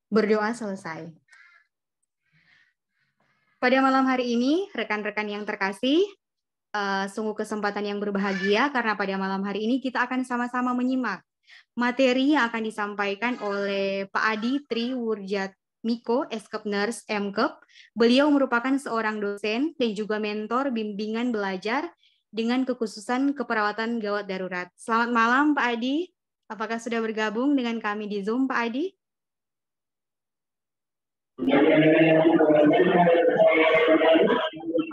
Berdoa selesai. Pada malam hari ini, rekan-rekan yang terkasih, sungguh kesempatan yang berbahagia karena pada malam hari ini kita akan sama-sama menyimak materi yang akan disampaikan oleh Pak Adi Tri Wurjatmiko, Eskep Nurse MKep. Beliau merupakan seorang dosen dan juga mentor bimbingan belajar dengan kekhususan keperawatan gawat darurat. Selamat malam Pak Adi, apakah sudah bergabung dengan kami di Zoom Pak Adi?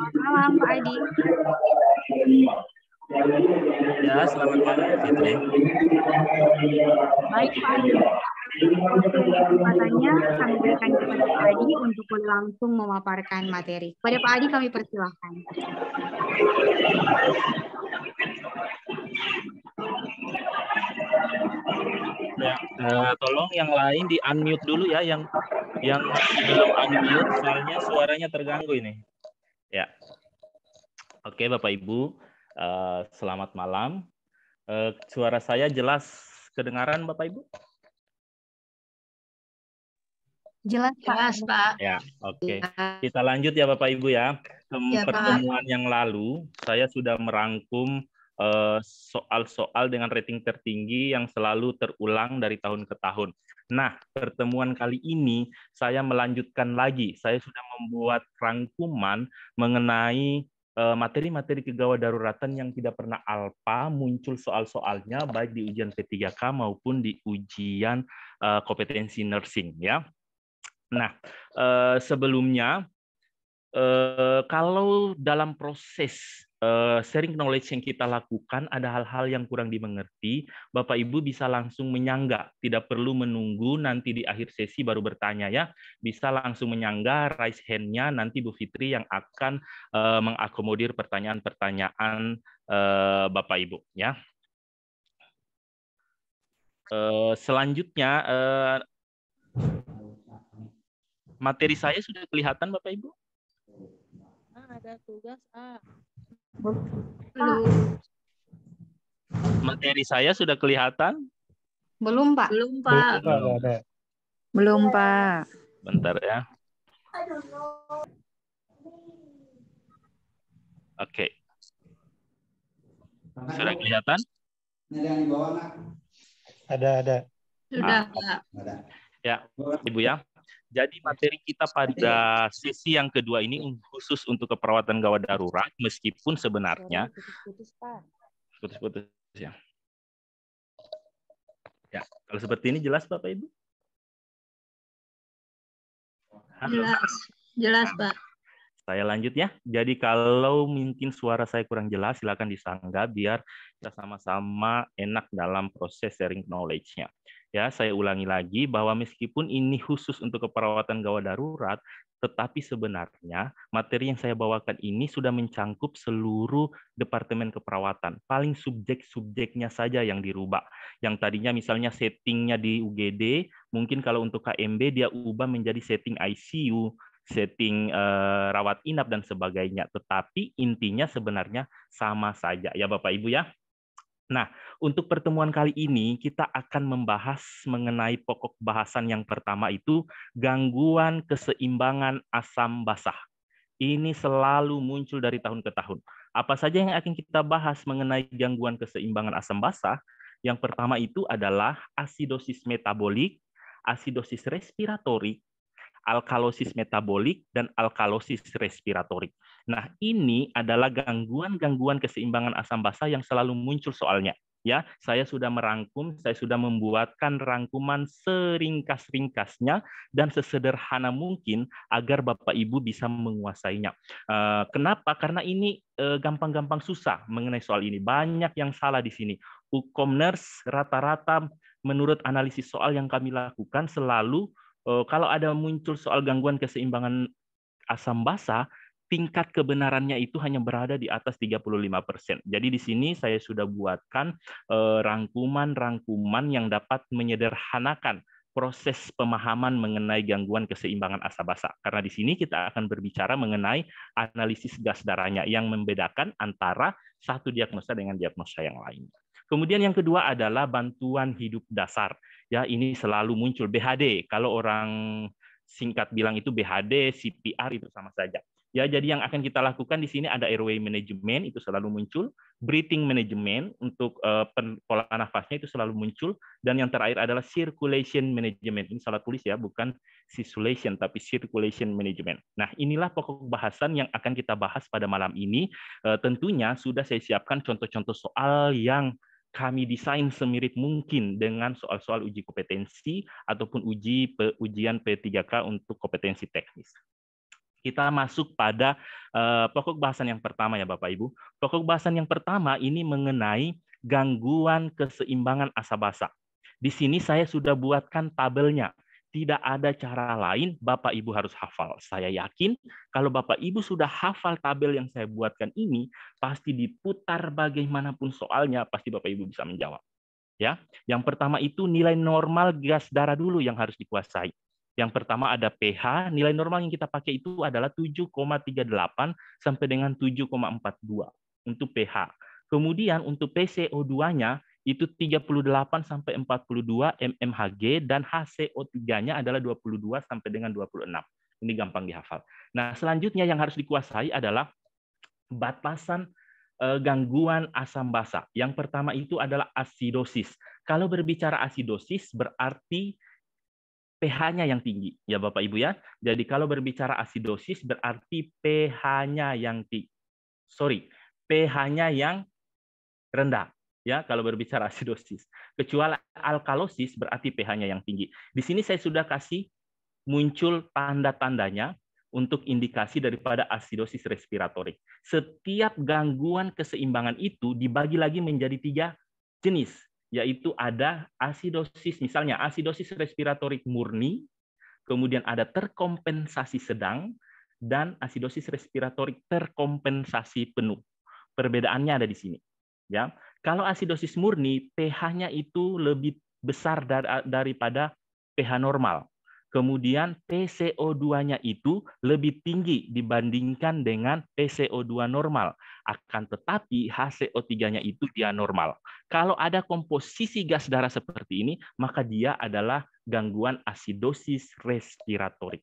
Selamat malam Pak Adi. Ya, selamat malam Fitri. Baik Pak Adi. Oke, kesempatannya kami berikan kepada Pak Adi untuk langsung memaparkan materi. Pada Pak Adi kami persilahkan. Ya, tolong yang lain di unmute dulu ya, yang belum unmute, soalnya suaranya terganggu ini. Ya, oke Bapak Ibu, selamat malam. Suara saya jelas kedengaran Bapak Ibu? Jelas Pak. Ya, oke. Kita lanjut ya Bapak Ibu ya. Pertemuan yang lalu saya sudah merangkum soal-soal dengan rating tertinggi yang selalu terulang dari tahun ke tahun. Nah, pertemuan kali ini saya melanjutkan lagi. Saya sudah membuat rangkuman mengenai materi-materi kegawat daruratan yang tidak pernah alfa muncul soal-soalnya baik di ujian P3K maupun di ujian kompetensi nursing ya. Nah, sebelumnya kalau dalam proses sharing knowledge yang kita lakukan ada hal-hal yang kurang dimengerti, Bapak Ibu bisa langsung menyangga, tidak perlu menunggu nanti di akhir sesi baru bertanya ya, bisa langsung menyangga, raise hand-nya, nanti Bu Fitri yang akan mengakomodir pertanyaan-pertanyaan Bapak Ibu ya. Selanjutnya materi saya sudah kelihatan Bapak Ibu? Ada tugas A. Belum. Materi saya sudah kelihatan? Belum Pak. Belum Pak. Belum Pak. Bentar ya. Oke. Sudah kelihatan? Ada. Sudah Pak. Ya, Ibu ya. Jadi materi kita pada sesi yang kedua ini khusus untuk keperawatan gawat darurat, meskipun sebenarnya putus-putus ya. Ya, kalau seperti ini jelas Bapak Ibu? Jelas Pak. Saya lanjut ya. Jadi kalau mungkin suara saya kurang jelas, silakan disanggah biar kita sama-sama enak dalam proses sharing knowledge-nya. Ya, saya ulangi lagi bahwa meskipun ini khusus untuk keperawatan gawat darurat, tetapi sebenarnya materi yang saya bawakan ini sudah mencangkup seluruh departemen keperawatan. Paling subjek-subjeknya saja yang dirubah. Yang tadinya misalnya settingnya di UGD, mungkin kalau untuk KMB dia ubah menjadi setting ICU, setting rawat inap dan sebagainya. Tetapi intinya sebenarnya sama saja ya Bapak Ibu ya. Nah, untuk pertemuan kali ini kita akan membahas mengenai pokok bahasan yang pertama itu gangguan keseimbangan asam basah. Ini selalu muncul dari tahun ke tahun. Apa saja yang akan kita bahas mengenai gangguan keseimbangan asam basah? Yang pertama itu adalah asidosis metabolik, asidosis respiratorik, alkalosis metabolik, dan alkalosis respiratorik. Nah, ini adalah gangguan-gangguan keseimbangan asam basah yang selalu muncul soalnya. Ya, saya sudah merangkum, saya sudah membuatkan rangkuman seringkas-ringkasnya dan sesederhana mungkin agar Bapak Ibu bisa menguasainya. Kenapa? Karena ini gampang-gampang susah mengenai soal ini. Banyak yang salah di sini. Ukomners rata-rata menurut analisis soal yang kami lakukan selalu kalau ada muncul soal gangguan keseimbangan asam basah, tingkat kebenarannya itu hanya berada di atas 35%. Jadi di sini saya sudah buatkan rangkuman-rangkuman yang dapat menyederhanakan proses pemahaman mengenai gangguan keseimbangan asam basah. Karena di sini kita akan berbicara mengenai analisis gas darahnya yang membedakan antara satu diagnosa dengan diagnosa yang lain. Kemudian yang kedua adalah bantuan hidup dasar. Ya, ini selalu muncul BHD. Kalau orang singkat bilang itu BHD, CPR itu sama saja. Ya, jadi yang akan kita lakukan di sini ada airway management itu selalu muncul, breathing management untuk pola nafasnya itu selalu muncul, dan yang terakhir adalah circulation management. Ini salah tulis ya, bukan circulation tapi circulation management. Nah, inilah pokok bahasan yang akan kita bahas pada malam ini. Tentunya sudah saya siapkan contoh-contoh soal yang kami desain semirip mungkin dengan soal-soal uji kompetensi ataupun ujian P3K untuk kompetensi teknis. Kita masuk pada pokok bahasan yang pertama ya Bapak Ibu. Pokok bahasan yang pertama ini mengenai gangguan keseimbangan asam-basa. Di sini saya sudah buatkan tabelnya. Tidak ada cara lain Bapak Ibu harus hafal. Saya yakin kalau Bapak Ibu sudah hafal tabel yang saya buatkan ini, pasti diputar bagaimanapun soalnya, pasti Bapak Ibu bisa menjawab. Ya, yang pertama itu nilai normal gas darah dulu yang harus dikuasai. Yang pertama ada pH, nilai normal yang kita pakai itu adalah 7,38 sampai dengan 7,42 untuk pH. Kemudian untuk PCO2-nya itu 38 sampai 42 mmHg dan HCO3-nya adalah 22 sampai dengan 26. Ini gampang dihafal. Nah, selanjutnya yang harus dikuasai adalah batasan gangguan asam basa. Yang pertama itu adalah asidosis. Kalau berbicara asidosis berarti pH-nya yang tinggi, ya Bapak Ibu ya. Jadi kalau berbicara asidosis berarti pH-nya yang pH-nya yang rendah. Ya, kalau berbicara asidosis. Kecuali alkalosis berarti pH-nya yang tinggi. Di sini saya sudah kasih muncul tanda-tandanya untuk indikasi daripada asidosis respiratorik. Setiap gangguan keseimbangan itu dibagi lagi menjadi 3 jenis, yaitu ada asidosis, misalnya asidosis respiratorik murni, kemudian ada terkompensasi sedang, dan asidosis respiratorik terkompensasi penuh. Perbedaannya ada di sini. Ya, kalau asidosis murni, pH-nya itu lebih besar daripada pH normal. Kemudian PCO2-nya itu lebih tinggi dibandingkan dengan PCO2 normal. Akan tetapi HCO3-nya itu dia normal. Kalau ada komposisi gas darah seperti ini, maka dia adalah gangguan asidosis respiratorik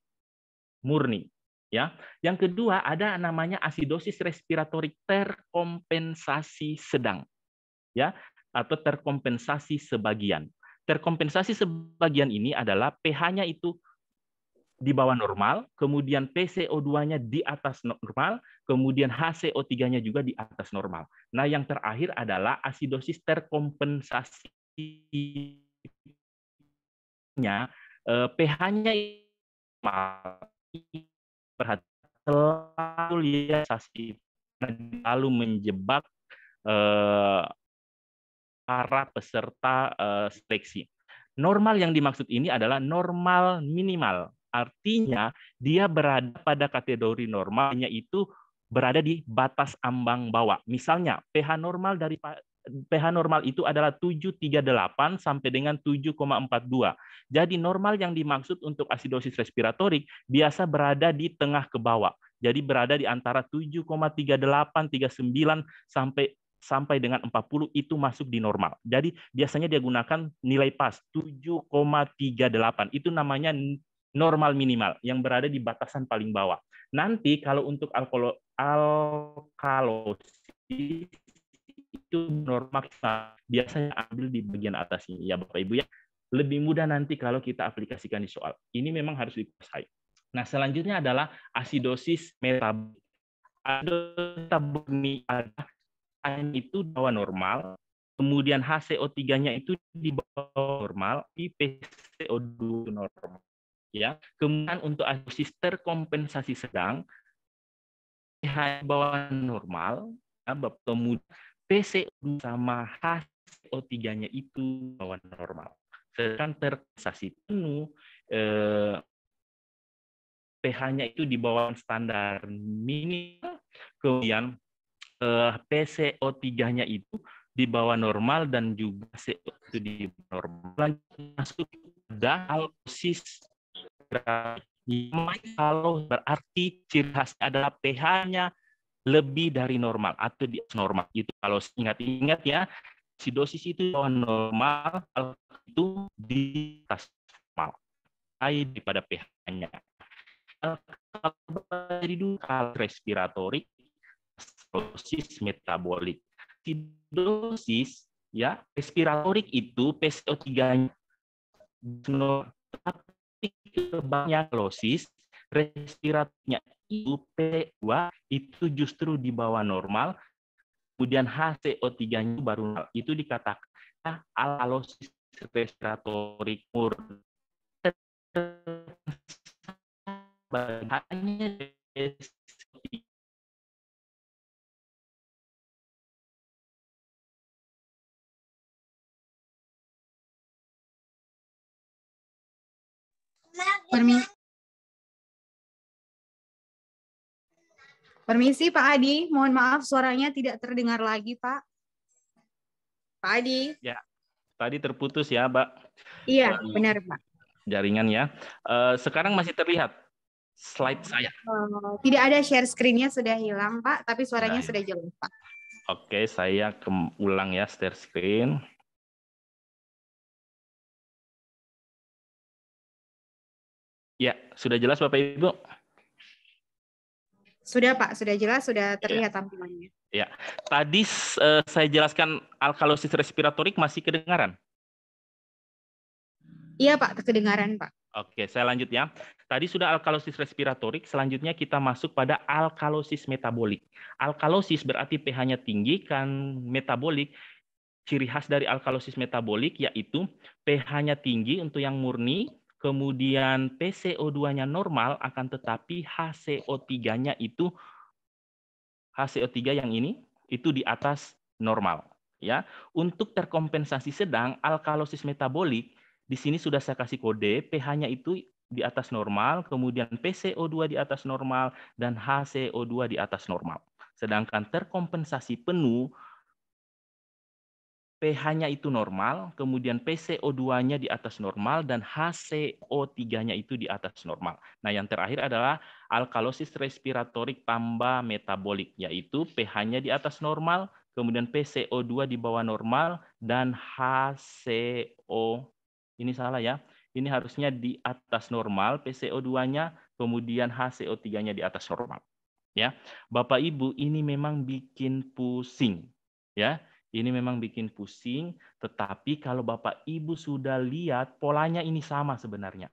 murni. Ya. Yang kedua ada namanya asidosis respiratorik terkompensasi sedang. Ya, atau terkompensasi sebagian. Terkompensasi sebagian ini adalah pH-nya itu di bawah normal, kemudian PCO2-nya di atas normal, kemudian HCO3-nya juga di atas normal. Nah, yang terakhir adalah asidosis terkompensasinya pH-nya lalu menjebak para peserta seleksi. Normal yang dimaksud ini adalah normal minimal. Artinya dia berada pada kategori normalnya itu berada di batas ambang bawah. Misalnya pH normal itu adalah 7,38 sampai dengan 7,42. Jadi normal yang dimaksud untuk asidosis respiratorik biasa berada di tengah ke bawah. Jadi berada di antara 7,38, 39 sampai dengan 40 itu masuk di normal. Jadi biasanya dia gunakan nilai pas 7,38. Itu namanya normal minimal yang berada di batasan paling bawah. Nanti kalau untuk alkalosis itu normal biasanya ambil di bagian atas ini ya Bapak Ibu ya. Lebih mudah nanti kalau kita aplikasikan di soal. Ini memang harus dikuasai. Nah, selanjutnya adalah asidosis metabolik. Metabolik itu di bawah normal, kemudian HCO3-nya itu di bawah normal, PCO2 normal. Ya, kemudian untuk asidosis terkompensasi sedang pH di bawah normal, ya, kemudian PCO2 sama HCO3-nya itu di bawah normal. Sedangkan terkompensasi penuh pH-nya itu di bawah standar minimal, kemudian PCO3-nya itu di bawah normal dan juga CO itu di normal. Masuk pada alkalosis. Kalau berarti ciri khasnya adalah pH-nya lebih dari normal atau di atas normal. Itu kalau ingat-ingat ya, asidosis itu di bawah normal, itu di atas normal, daripada pH-nya. Jadi dulu respiratorik, asidosis metabolik. Asidosis ya, respiratorik itu PCO3-nya tapi kebanyakan alosis respiratornya itu P2 itu justru di bawah normal, kemudian HCO3-nya baru normal. Itu dikatakan alosis respiratorik murni. Permisi Pak Adi, mohon maaf suaranya tidak terdengar lagi Pak. Pak Adi. Ya, tadi terputus ya Mbak. Iya, benar Pak. Jaringan ya. Sekarang masih terlihat slide saya. Tidak ada share screen-nya, sudah hilang Pak, tapi suaranya sudah jelas Pak. Oke, saya ulang ya share screen. Ya, sudah jelas Bapak Ibu? Sudah Pak, sudah jelas, sudah terlihat tampilannya. Ya, tadi saya jelaskan alkalosis respiratorik masih kedengaran? Iya Pak, kedengaran Pak. Oke, saya lanjut ya. Tadi sudah alkalosis respiratorik, selanjutnya kita masuk pada alkalosis metabolik. Alkalosis berarti pH-nya tinggi, kan metabolik. Ciri khas dari alkalosis metabolik yaitu pH-nya tinggi untuk yang murni, kemudian PCO2-nya normal, akan tetapi HCO3-nya itu HCO3 yang ini itu di atas normal. Ya, untuk terkompensasi sedang alkalosis metabolik di sini sudah saya kasih kode pH-nya itu di atas normal, kemudian PCO2 di atas normal dan HCO2 di atas normal. Sedangkan terkompensasi penuh pH-nya itu normal, kemudian PCO2-nya di atas normal, dan HCO3-nya itu di atas normal. Nah, yang terakhir adalah alkalosis respiratorik tambah metabolik, yaitu pH-nya di atas normal, kemudian PCO2 di bawah normal, dan HCO, ini salah ya, ini harusnya di atas normal, PCO2-nya, kemudian HCO3-nya di atas normal. Ya, Bapak Ibu, ini memang bikin pusing, ya. Ini memang bikin pusing, tetapi kalau Bapak Ibu sudah lihat polanya ini sama sebenarnya.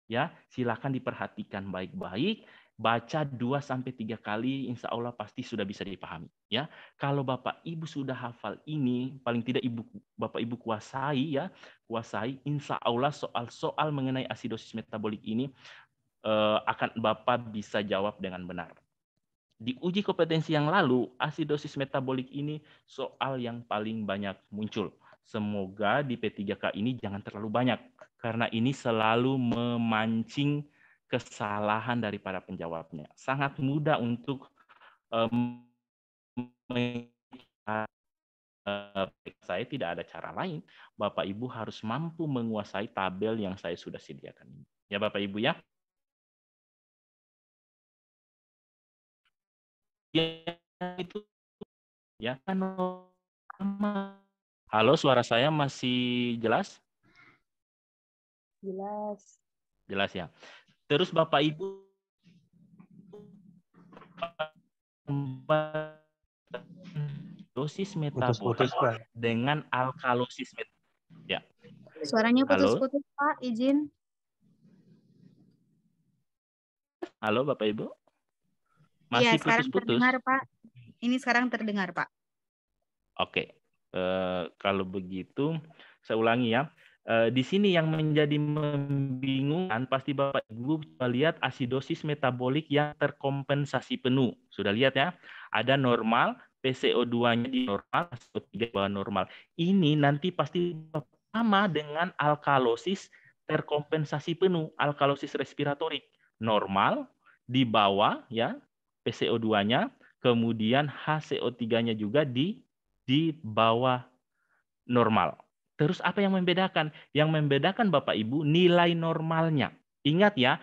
Ya, silakan diperhatikan baik-baik, baca 2 sampai 3 kali, insya Allah pasti sudah bisa dipahami. Ya, kalau Bapak Ibu sudah hafal ini, paling tidak Bapak Ibu kuasai ya, insya Allah soal-soal mengenai asidosis metabolik ini akan Bapak bisa jawab dengan benar. Di uji kompetensi yang lalu, asidosis metabolik ini soal yang paling banyak muncul. Semoga di P3K ini jangan terlalu banyak, karena ini selalu memancing kesalahan dari para penjawabnya. Sangat mudah untuk saya tidak ada cara lain. Bapak Ibu harus mampu menguasai tabel yang saya sudah sediakan ini. Ya Bapak Ibu ya. Itu ya kan. Halo, suara saya masih jelas? Jelas. Jelas ya. Terus Bapak Ibu dosis metabolik dengan alkalosis ya. Suaranya putus-putus Pak, izin. Halo Bapak Ibu. Masih sekarang terdengar Pak. Ini sekarang terdengar Pak. Oke. Kalau begitu saya ulangi ya. Di sini yang menjadi membingungkan pasti Bapak Ibu lihat asidosis metabolik yang terkompensasi penuh. Sudah lihat ya? Ada normal, PCO2-nya di normal, PCO3 bawah normal. Ini nanti pasti sama dengan alkalosis terkompensasi penuh, alkalosis respiratorik. Normal di bawah ya, PCO2-nya, kemudian HCO3-nya juga di bawah normal. Terus apa yang membedakan? Yang membedakan Bapak Ibu nilai normalnya. Ingat ya,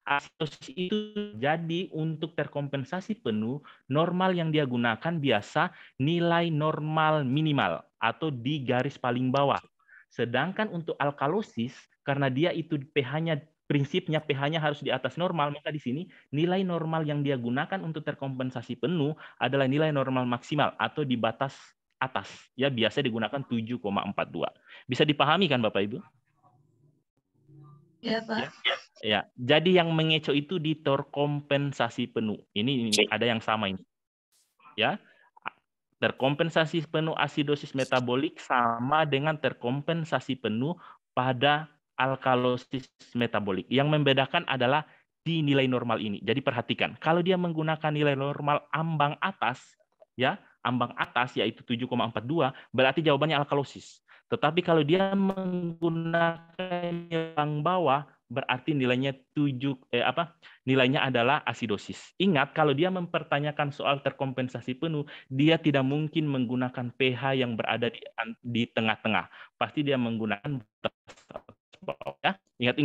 asidosis itu jadi untuk terkompensasi penuh, normal yang dia gunakan biasa nilai normal minimal. atau di garis paling bawah. Sedangkan untuk alkalosis, karena dia itu pH-nya, prinsipnya pH-nya harus di atas normal, maka di sini nilai normal yang dia gunakan untuk terkompensasi penuh adalah nilai normal maksimal atau di batas atas. Ya, biasa digunakan 7,42. Bisa dipahami kan Bapak Ibu? Ya, Pak. Ya, jadi yang mengecoh itu di terkompensasi penuh. Ini ada yang sama ini. Ya. Terkompensasi penuh asidosis metabolik sama dengan terkompensasi penuh pada alkalosis metabolik. Yang membedakan adalah di nilai normal ini. Jadi perhatikan, kalau dia menggunakan nilai normal ambang atas, ya, ambang atas yaitu 7,42, berarti jawabannya alkalosis. Tetapi kalau dia menggunakan ambang bawah, berarti nilainya nilainya adalah asidosis. Ingat, kalau dia mempertanyakan soal terkompensasi penuh, dia tidak mungkin menggunakan pH yang berada di tengah-tengah. Pasti dia menggunakan ya.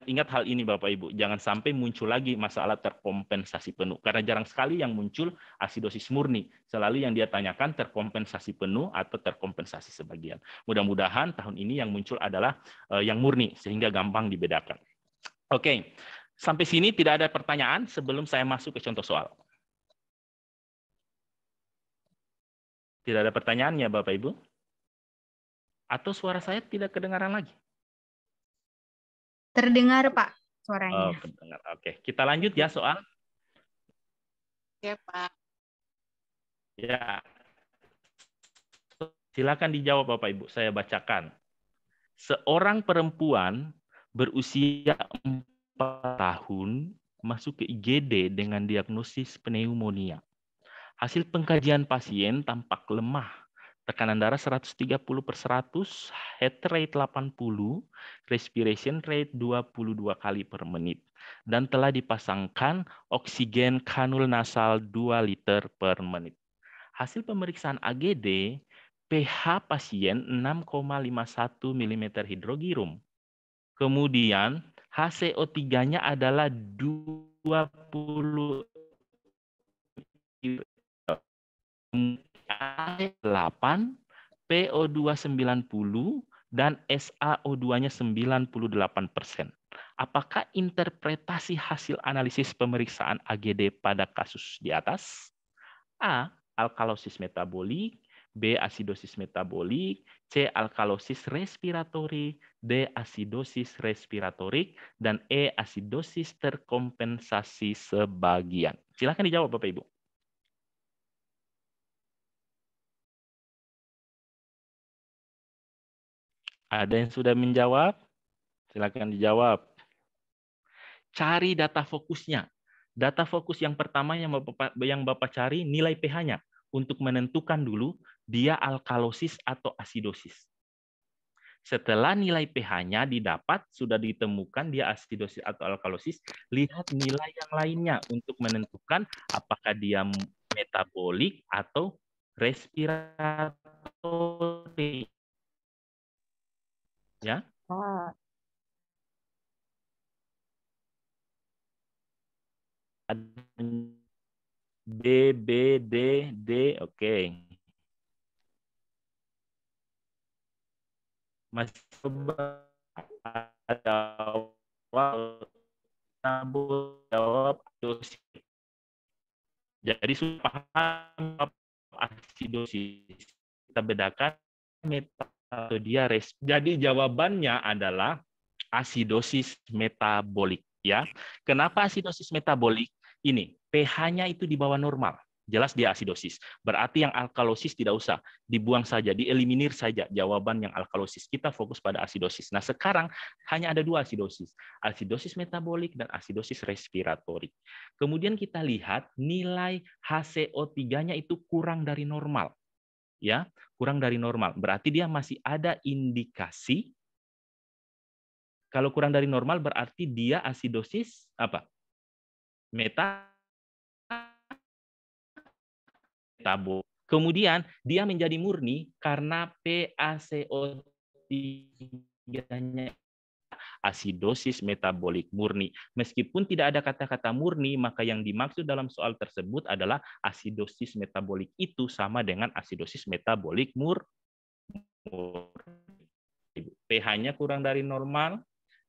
Ingat hal ini Bapak Ibu. Jangan sampai muncul lagi masalah terkompensasi penuh. Karena jarang sekali yang muncul asidosis murni. Selalu yang dia tanyakan terkompensasi penuh atau terkompensasi sebagian. Mudah-mudahan tahun ini yang muncul adalah yang murni sehingga gampang dibedakan. Oke. Sampai sini tidak ada pertanyaan sebelum saya masuk ke contoh soal. Tidak ada pertanyaannya Bapak Ibu? Atau suara saya tidak kedengaran lagi? Terdengar, Pak, suaranya. Oh, kedengar. Oke, kita lanjut ya soal. Oke, Pak. Ya. Silakan dijawab Bapak Ibu, saya bacakan. Seorang perempuan berusia 4 tahun masuk ke IGD dengan diagnosis pneumonia. Hasil pengkajian pasien tampak lemah. Tekanan darah 130/100, heart rate 80, respiration rate 22 kali per menit. Dan telah dipasangkan oksigen kanul nasal 2 liter per menit. Hasil pemeriksaan AGD, pH pasien 6,51 mm hidrogirum. Kemudian HCO3-nya adalah 20 8, PO2 90, dan SaO2-nya 98%. Apakah interpretasi hasil analisis pemeriksaan AGD pada kasus di atas? A. Alkalosis metabolik, B. Asidosis metabolik, C. Alkalosis respiratori, D. Asidosis respiratorik, dan E. Asidosis terkompensasi sebagian. Silakan dijawab Bapak Ibu. Ada yang sudah menjawab? Silakan dijawab. Cari data fokusnya. Data fokus yang pertama yang Bapak cari nilai pH-nya untuk menentukan dulu dia alkalosis atau asidosis. Setelah nilai pH-nya didapat, sudah ditemukan dia asidosis atau alkalosis, lihat nilai yang lainnya untuk menentukan apakah dia metabolik atau respiratori. Ya. B, B, D, D, oke. Masih coba jawab dosis. Jadi sudah paham asidosis. Kita bedakan atau dia Jadi jawabannya adalah asidosis metabolik. Ya, kenapa asidosis metabolik? Ini pH-nya itu di bawah normal. Jelas dia asidosis. Berarti yang alkalosis tidak usah, dibuang saja, dieliminir saja jawaban yang alkalosis. Kita fokus pada asidosis. Nah, sekarang hanya ada 2 asidosis. Asidosis metabolik dan asidosis respiratorik. Kemudian kita lihat nilai HCO3-nya itu kurang dari normal. Ya, kurang dari normal. Berarti dia masih ada indikasi. Kalau kurang dari normal berarti dia asidosis apa? Metabol. Kemudian dia menjadi murni karena PaCO3-nya asidosis metabolik murni. Meskipun tidak ada kata-kata murni, maka yang dimaksud dalam soal tersebut adalah asidosis metabolik itu sama dengan asidosis metabolik murni. pH-nya kurang dari normal,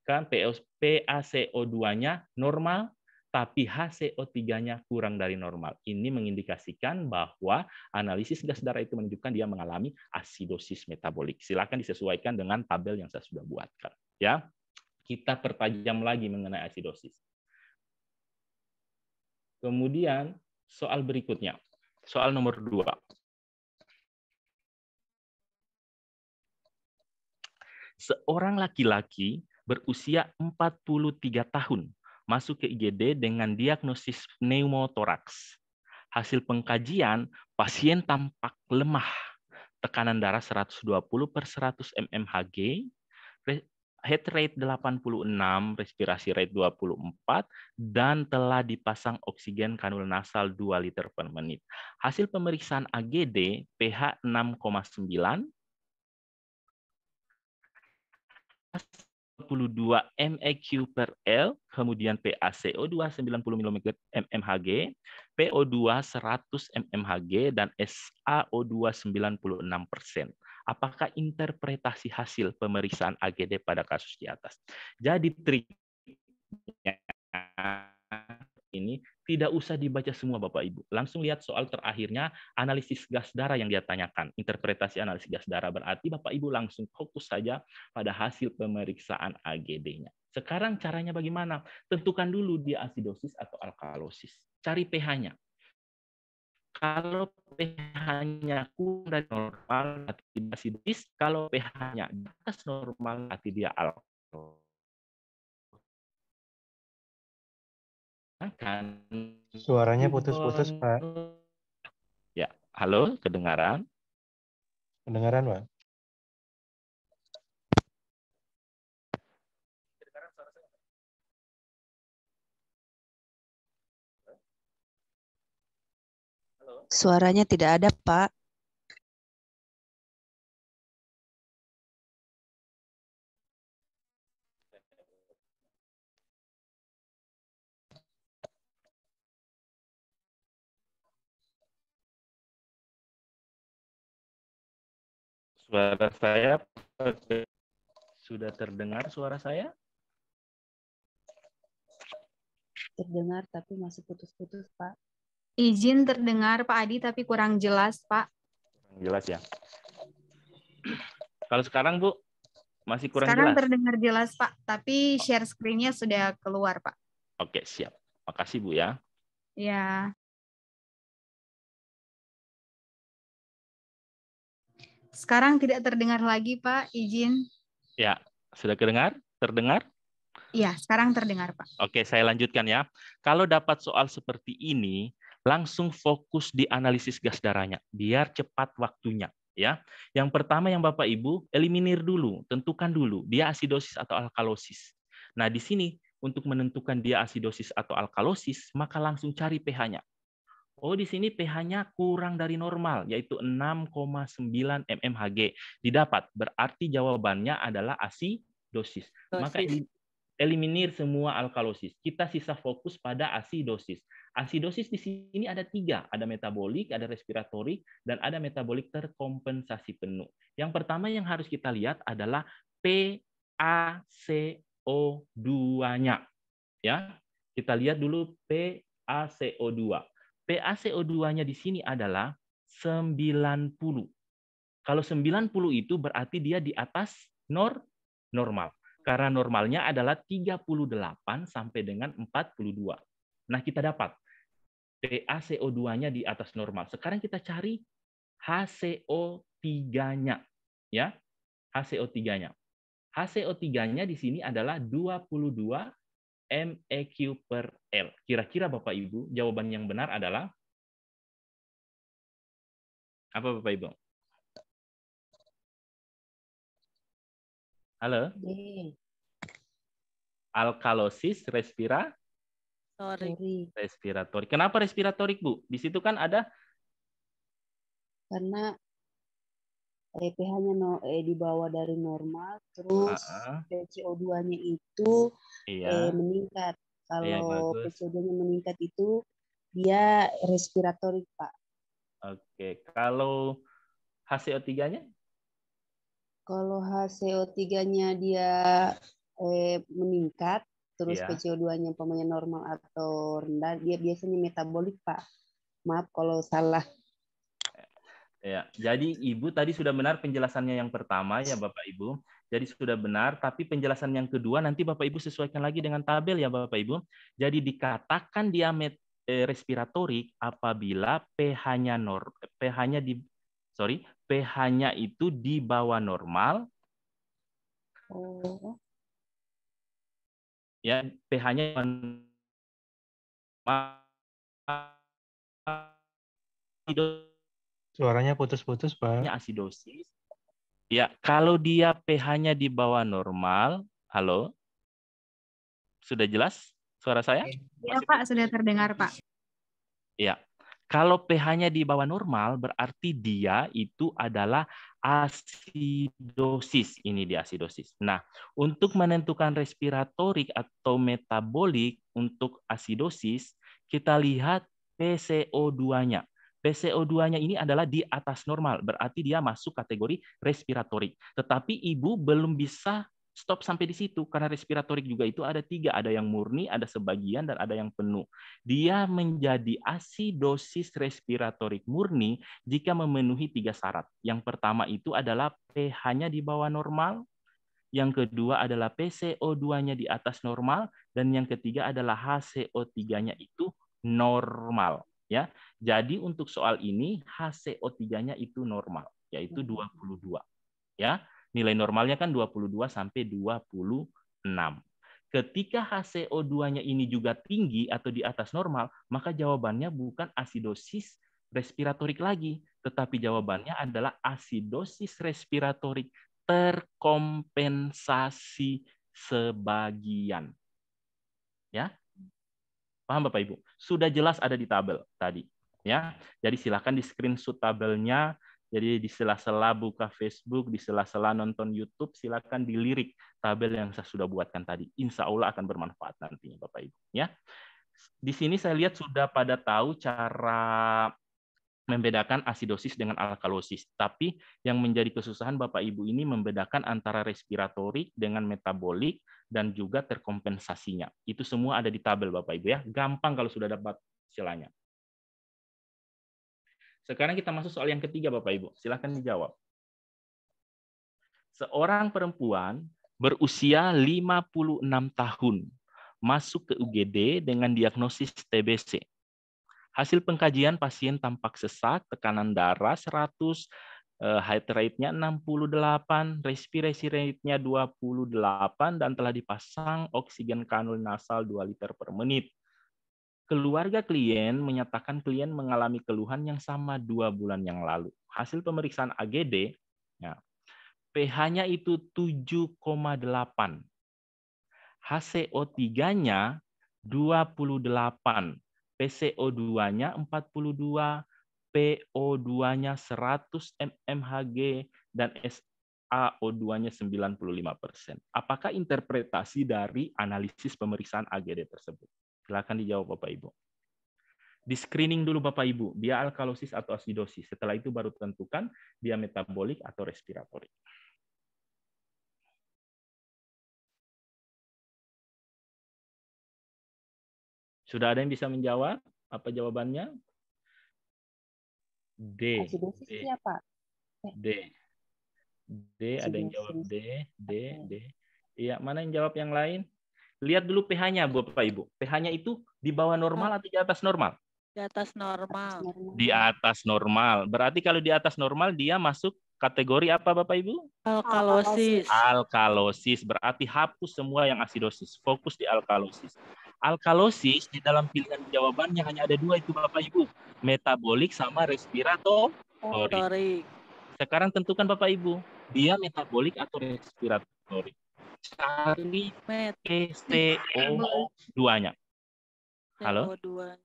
kan PaCO2-nya normal, tapi HCO3-nya kurang dari normal. Ini mengindikasikan bahwa analisis gas darah itu menunjukkan dia mengalami asidosis metabolik. Silakan disesuaikan dengan tabel yang saya sudah buatkan. Ya, kita pertajam lagi mengenai asidosis. Kemudian soal berikutnya, soal nomor 2. Seorang laki-laki berusia 43 tahun masuk ke IGD dengan diagnosis pneumotoraks. Hasil pengkajian, pasien tampak lemah, tekanan darah 120/100 mmHg, heart rate 86, respirasi rate 24, dan telah dipasang oksigen kanul nasal 2 liter per menit. Hasil pemeriksaan AGD, pH 6,9, 22 MEq per L, kemudian PaCO2 90 mmHg, PO2 100 mmHg, dan SaO2 96%. Apakah interpretasi hasil pemeriksaan AGD pada kasus di atas? Jadi triknya ini tidak usah dibaca semua Bapak Ibu. Langsung lihat soal terakhirnya, analisis gas darah yang dia tanyakan. Interpretasi analisis gas darah berarti Bapak Ibu langsung fokus saja pada hasil pemeriksaan AGD-nya. Sekarang caranya bagaimana? Tentukan dulu dia asidosis atau alkalosis. Cari pH-nya. Kalau pH-nya kurang dari normal, berarti dia asidosis. Kalau pH-nya di atas normal, berarti dia alkalosis. Suaranya putus-putus, Pak. Ya, halo, kedengaran? Kedengaran, Pak? Suaranya tidak ada, Pak. Suara saya sudah terdengar suara saya? Terdengar tapi masih putus-putus, Pak. Izin terdengar Pak Adi, tapi kurang jelas, Pak. Kurang jelas ya. Kalau sekarang, Bu, masih kurang Sekarang jelas? terdengar jelas, Pak, tapi share screen-nya sudah keluar, Pak. Oke, siap. Makasih, Bu, ya. Ya. Sekarang tidak terdengar lagi, Pak. Izin. Ya, sudah kedengar? Terdengar? Iya, sekarang terdengar, Pak. Oke, saya lanjutkan ya. Kalau dapat soal seperti ini, langsung fokus di analisis gas darahnya, biar cepat waktunya. Ya, yang pertama yang Bapak Ibu eliminir dulu, tentukan dulu dia asidosis atau alkalosis. Nah, di sini untuk menentukan dia asidosis atau alkalosis, maka langsung cari pH-nya. Oh, di sini pH-nya kurang dari normal, yaitu 6,9 mmHg. Didapat, berarti jawabannya adalah asidosis. Maka eliminir semua alkalosis. Kita sisa fokus pada asidosis. Asidosis di sini ada 3, ada metabolik, ada respiratorik, dan ada metabolik terkompensasi penuh. Yang pertama yang harus kita lihat adalah PaCO2-nya. Ya, kita lihat dulu PaCO2. PaCO2-nya di sini adalah 90. Kalau 90 itu berarti dia di atas normal. Karena normalnya adalah 38 sampai dengan 42. Nah, kita dapat PaCO2-nya di atas normal. Sekarang kita cari HCO3-nya. Ya, HCO3-nya. HCO3-nya di sini adalah 22 MEq per L. Kira-kira Bapak Ibu, jawaban yang benar adalah apa Bapak Ibu? Halo? D. Alkalosis respiratorik. Kenapa respiratorik, Bu? Di situ kan ada Karena pH-nya di bawah dari normal, terus PCO2-nya itu meningkat. Kalau PCO2-nya meningkat itu dia respiratorik, Pak. Oke, kalau HCO3-nya? Kalau HCO3-nya dia meningkat, terus Ya. PCO2-nya umpamanya normal atau rendah, dia biasanya metabolik, Pak. Maaf kalau salah. Ya, jadi Ibu tadi sudah benar penjelasannya yang pertama ya Bapak Ibu. Jadi sudah benar, tapi penjelasan yang kedua nanti Bapak Ibu sesuaikan lagi dengan tabel ya Bapak Ibu. Jadi dikatakan dia respiratorik apabila pH-nya pH-nya itu di bawah normal. Oh. Ya, pH-nya Suaranya putus-putus, Pak. asidosis. Ya, kalau dia pH-nya di bawah normal, halo? Sudah jelas suara saya? Ya, Pak, sudah terdengar, Pak. Ya. Kalau pH-nya di bawah normal, berarti dia itu adalah asidosis. Ini dia asidosis. Nah, untuk menentukan respiratorik atau metabolik untuk asidosis, kita lihat PCO2-nya. PCO2-nya ini adalah di atas normal, berarti dia masuk kategori respiratorik. Tetapi Ibu belum bisa stop sampai di situ, karena respiratorik juga itu ada 3, ada yang murni, ada sebagian, dan ada yang penuh. Dia menjadi asidosis respiratorik murni jika memenuhi 3 syarat. Yang pertama itu adalah pH-nya di bawah normal, yang kedua adalah PCO2-nya di atas normal, dan yang ketiga adalah HCO3-nya itu normal. Ya, jadi untuk soal ini HCO3-nya itu normal, yaitu 22. Ya, nilai normalnya kan 22 sampai 26. Ketika HCO2-nya ini juga tinggi atau di atas normal, maka jawabannya bukan asidosis respiratorik lagi, tetapi jawabannya adalah asidosis respiratorik terkompensasi sebagian. Ya. Paham Bapak Ibu? Sudah jelas ada di tabel tadi, ya. Jadi silakan di screenshot tabelnya. Jadi di sela-sela buka Facebook, di sela-sela nonton YouTube, silakan dilirik tabel yang saya sudah buatkan tadi. Insya Allah akan bermanfaat nantinya Bapak Ibu. Ya. Di sini saya lihat sudah pada tahu cara membedakan asidosis dengan alkalosis. Tapi yang menjadi kesusahan Bapak Ibu ini membedakan antara respiratorik dengan metabolik dan juga terkompensasinya. Itu semua ada di tabel Bapak Ibu ya. Gampang kalau sudah dapat silanya. Sekarang kita masuk soal yang ketiga Bapak Ibu. Silakan dijawab. Seorang perempuan berusia 56 tahun masuk ke UGD dengan diagnosis TBC. Hasil pengkajian pasien tampak sesak, tekanan darah 100, heart rate-nya 68, respirasi rate-nya 28, dan telah dipasang oksigen kanul nasal 2 liter per menit. Keluarga klien menyatakan klien mengalami keluhan yang sama 2 bulan yang lalu. Hasil pemeriksaan AGD, ya, pH-nya itu 7,8. HCO3-nya 28. PCO2-nya 42, PO2-nya 100 mmHg, dan SaO2-nya 95%. Apakah interpretasi dari analisis pemeriksaan AGD tersebut? Silakan dijawab Bapak Ibu. Di screening dulu Bapak Ibu, dia alkalosis atau asidosis. Setelah itu baru tentukan dia metabolik atau respiratorik. Sudah ada yang bisa menjawab? Apa jawabannya? D. Asidosis D. siapa? D. D. Ada yang jawab D. D. D. Iya, mana yang jawab yang lain? Lihat dulu pH-nya, Bapak Ibu. pH-nya itu di bawah normal atau di atas normal? Di atas normal. Di atas normal. Berarti kalau di atas normal dia masuk kategori apa Bapak Ibu? Alkalosis. Alkalosis. Berarti hapus semua yang asidosis. Fokus di alkalosis. Alkalosis di dalam pilihan jawabannya hanya ada 2 itu Bapak Ibu. Metabolik sama respiratorik. Sekarang tentukan Bapak Ibu. Dia metabolik atau respiratorik. Cari PCO2-nya. Halo? PCO2-nya.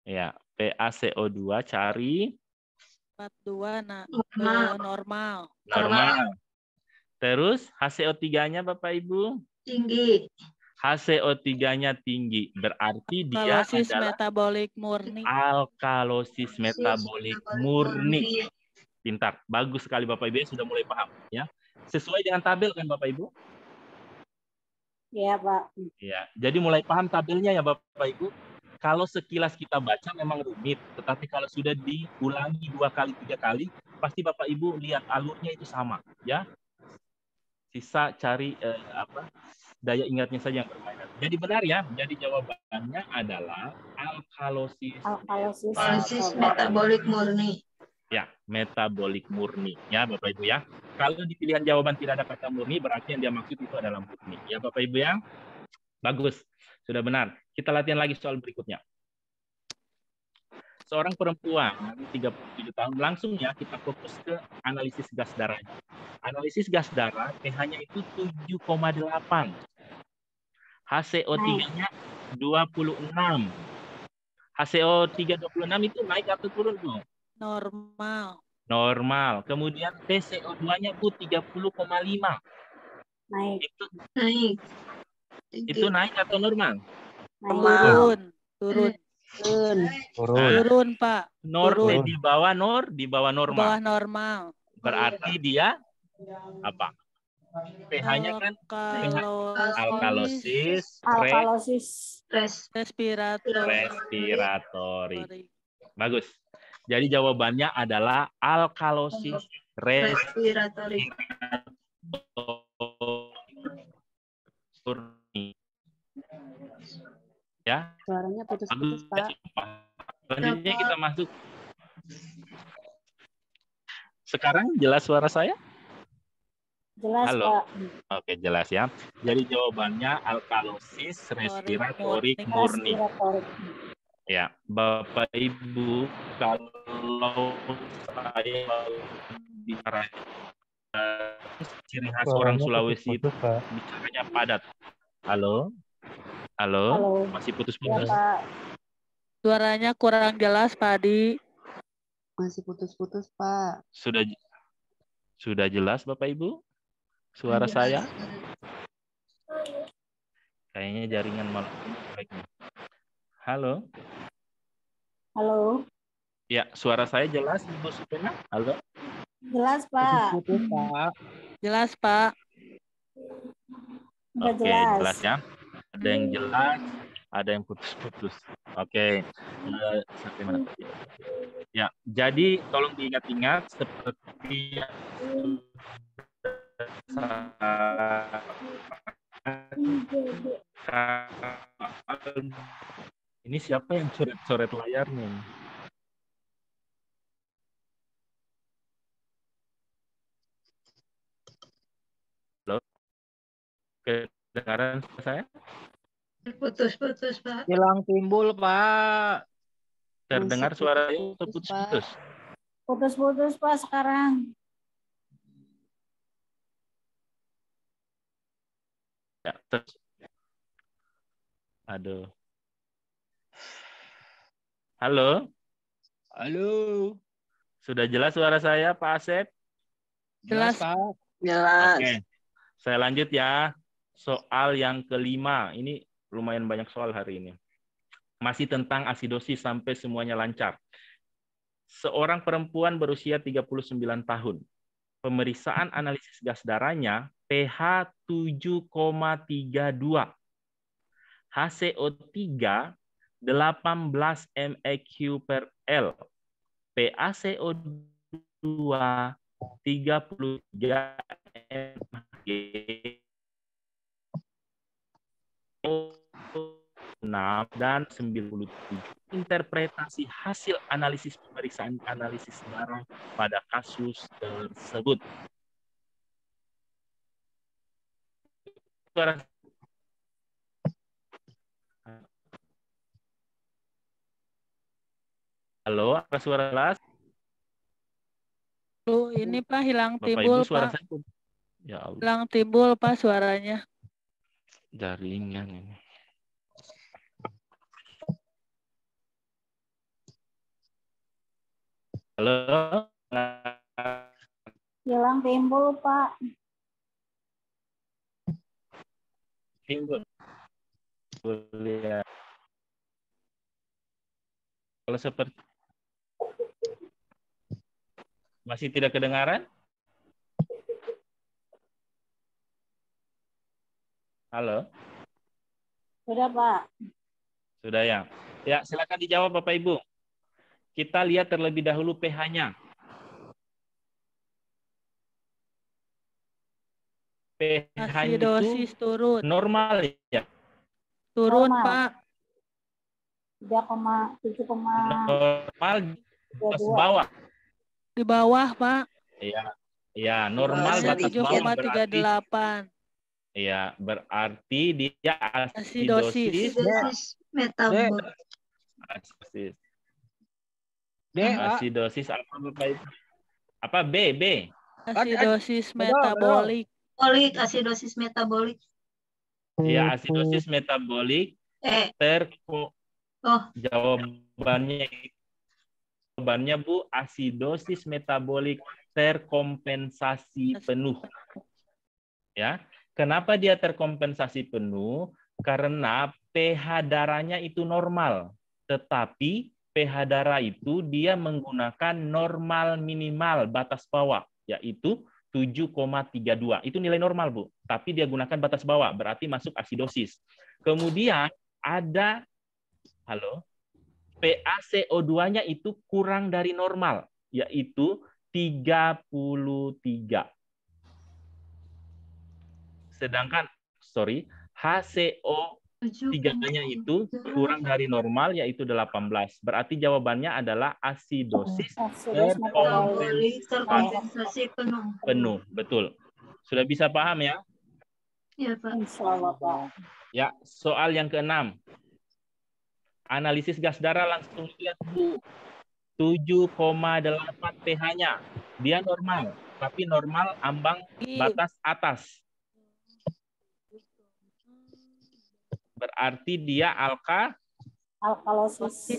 Ya, PaCO2 cari 42 normal. Normal. Terus HCO3-nya Bapak Ibu? Tinggi. HCO3-nya tinggi. Berarti dia Alkalosis adalah metabolik murni. alkalosis metabolik murni. Pintar. Bagus sekali Bapak Ibu sudah mulai paham ya. Sesuai dengan tabel kan Bapak Ibu? Iya, Pak. Ya, jadi mulai paham tabelnya ya Bapak Ibu. Kalau sekilas kita baca memang rumit, tetapi kalau sudah diulangi 2 kali, 3 kali, pasti Bapak Ibu lihat alurnya itu sama, ya. Sisa cari daya ingatnya saja yang bermain. Jadi benar ya. Jadi jawabannya adalah alkalosis. Alkalosis metabolik murni. Ya, metabolik murni. Ya, Bapak Ibu ya. Kalau di pilihan jawaban tidak ada kata murni, berarti yang dia maksud itu adalah murni. Ya, Bapak Ibu ya. Bagus. Sudah benar. Kita latihan lagi soal berikutnya. Seorang perempuan 37 tahun, langsung ya kita fokus ke analisis gas darahnya. Analisis gas darah, pH-nya itu 7,8. HCO3-nya 26. HCO3 26 itu naik atau turun, Bu? Normal. Normal. Kemudian PCO2-nya Bu 30,5. Naik. Naik. Itu naik atau normal? Turun. Turun. Turun. Turun, Pak. Normal Turun. di bawah di bawah Bawah normal. normal. Berarti dia apa? pH-nya kan alkalosis, respiratori. Bagus. Jadi jawabannya adalah alkalosis respiratori. Ya. Suaranya putus-putus, Pak. Selanjutnya kita masuk. Sekarang jelas suara saya? Jelas, Halo. Pak. Oke, jelas ya. Jadi jawabannya alkalosis respiratorik murni. Ya, Bapak Ibu, kalau saya bicara ciri khas orang Sulawesi itu bicaranya padat. Halo? Halo? Masih putus-putus? Ya, Pak. Suaranya kurang jelas, Pak Adi. Masih putus-putus, Pak. Sudah jelas, Bapak Ibu? Suara saya? Kayaknya jaringan malah baik. Halo? Halo. Ya, suara saya jelas, Ibu Supena? Halo? Jelas, Pak. Putus-putus, Pak. Jelas, Pak. Udah Oke, jelas ya. Ada yang jelas, ada yang putus-putus. Oke. Sampai mana tadi? Ya, jadi tolong diingat-ingat seperti yang ini siapa yang coret-coret layarnya? Halo? Kedengaran saya? Putus-putus, Pak. Hilang timbul, Pak. Terdengar suaranya putus-putus. Putus-putus, Pak, sekarang. Ya, terus. Aduh. Halo? Halo. Sudah jelas suara saya, Pak Asep? Jelas, Pak. Jelas. Oke. Saya lanjut ya. Soal yang kelima. Ini lumayan banyak soal hari ini. Masih tentang asidosis sampai semuanya lancar. Seorang perempuan berusia 39 tahun. Pemeriksaan analisis gas darahnya pH 7,32. HCO3 18 MEq per L. PaCO2 33 mg. 6 dan 97. Interpretasi hasil analisis pemeriksaan analisis darah pada kasus tersebut. Halo, apa suara jelas? Tuh, ini Pak hilang Bapak timbul, Ibu, suara Pak. saya. Ya Allah, Hilang timbul, Pak, suaranya. jaringan ini. Halo. Hilang timbul, Pak. Timbul. Boleh. Kalau seperti masih tidak kedengaran? Halo. Sudah, Pak. Sudah ya. Ya, silakan dijawab Bapak Ibu. Kita lihat terlebih dahulu pH-nya. pH-nya itu Asidosis turun. normal ya. Turun, Normal. Pak. 3,7,22. Normal di batas bawah. Di bawah, Pak. Iya. Iya, normal Bawah batas bawah berarti 7,38. iya, berarti dia Asidosis. asidosis. Asidosis metabol. Asidosis. D, A. Asidosis apa Bapak Ibu? Apa B? Asidosis metabolik. Asidosis metabolik. Ya, asidosis metabolik Oh, jawabannya Bu, asidosis metabolik terkompensasi penuh. Ya. Kenapa dia terkompensasi penuh? Karena pH darahnya itu normal, tetapi pH darah itu dia menggunakan normal minimal batas bawah, yaitu 7,32. Itu nilai normal, Bu. Tapi dia gunakan batas bawah, berarti masuk asidosis. Kemudian ada PaCO2-nya itu kurang dari normal, yaitu 33. Sedangkan, HCO3-nya itu kurang dari normal, yaitu 18. Berarti jawabannya adalah asidosis terkompensasi penuh. Betul. Sudah bisa paham ya? Ya, Pak. Insyaallah, Pak. Ya, soal yang ke-6. Analisis gas darah langsung lihat Bu. 7,8 pH-nya. Dia normal, tapi normal ambang batas atas. Berarti dia alkalosis.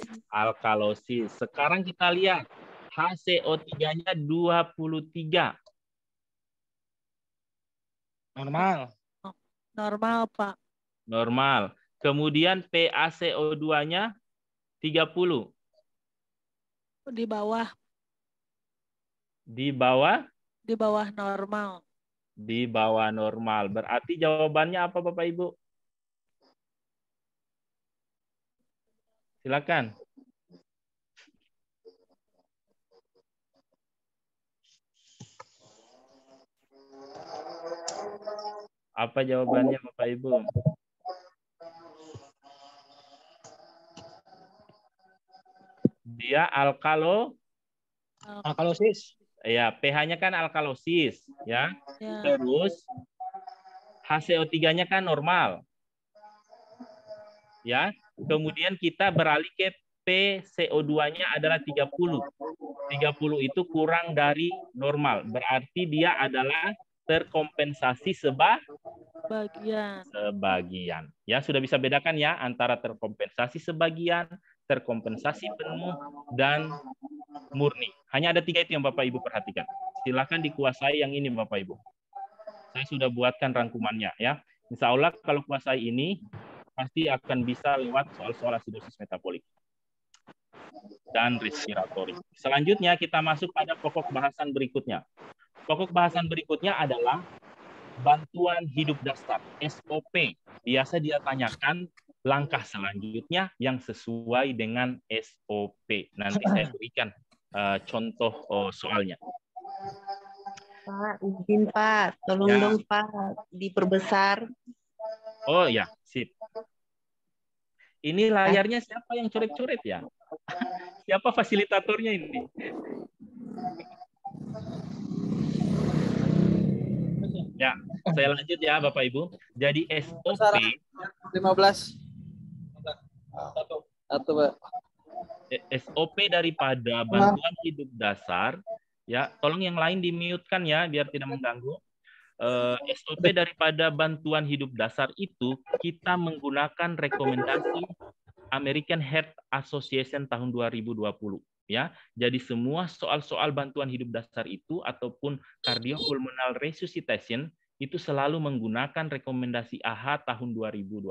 Sekarang kita lihat HCO3-nya 23. Normal. Normal, Pak. Normal. Kemudian PaCO2-nya 30. Di bawah. Di bawah? Di bawah normal. Di bawah normal. Berarti jawabannya apa Bapak Ibu? Silakan. Apa jawabannya Bapak Ibu? Dia Alkalosis. ya, pH-nya kan alkalosis, ya. Ya. Terus HCO3-nya kan normal. Ya. Kemudian kita beralih ke PCO2-nya adalah 30. 30 itu kurang dari normal. Berarti dia adalah terkompensasi sebagian. Ya, sudah bisa bedakan ya antara terkompensasi sebagian, terkompensasi penuh, dan murni. Hanya ada 3 itu yang Bapak Ibu perhatikan. Silakan dikuasai yang ini Bapak Ibu. Saya sudah buatkan rangkumannya ya. Insya Allah kalau kuasai ini pasti akan bisa lewat soal-soal asidosis metabolik dan respiratori. Selanjutnya kita masuk pada pokok bahasan berikutnya. Pokok bahasan berikutnya adalah bantuan hidup dasar, SOP. Biasa dia tanyakan langkah selanjutnya yang sesuai dengan SOP. Nanti saya berikan contoh soalnya. Pak, izin Pak, tolong Ya. dong Pak, diperbesar. Oh ya, sip. Ini layarnya siapa yang coret-coret ya? Siapa fasilitatornya ini? Ya, saya lanjut ya Bapak Ibu. Jadi SOP 15. Satu, Pak. SOP daripada bantuan hidup dasar, ya, tolong yang lain di-mute-kan ya biar tidak mengganggu. SOP daripada bantuan hidup dasar itu kita menggunakan rekomendasi American Heart Association tahun 2020 ya. Jadi semua soal-soal bantuan hidup dasar itu ataupun cardiopulmonal resuscitation itu selalu menggunakan rekomendasi AHA tahun 2020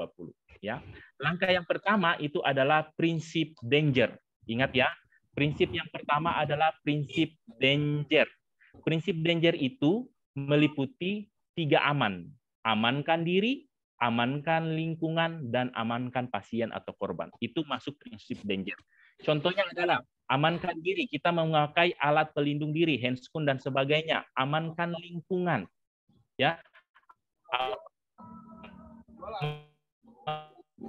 ya. Langkah yang pertama itu adalah prinsip danger. Ingat ya, prinsip yang pertama adalah prinsip danger. Prinsip danger itu meliputi 3 aman. Amankan diri, amankan lingkungan, dan amankan pasien atau korban. Itu masuk prinsip danger. Contohnya adalah amankan diri, kita memakai alat pelindung diri, handscoon dan sebagainya. Amankan lingkungan, ya.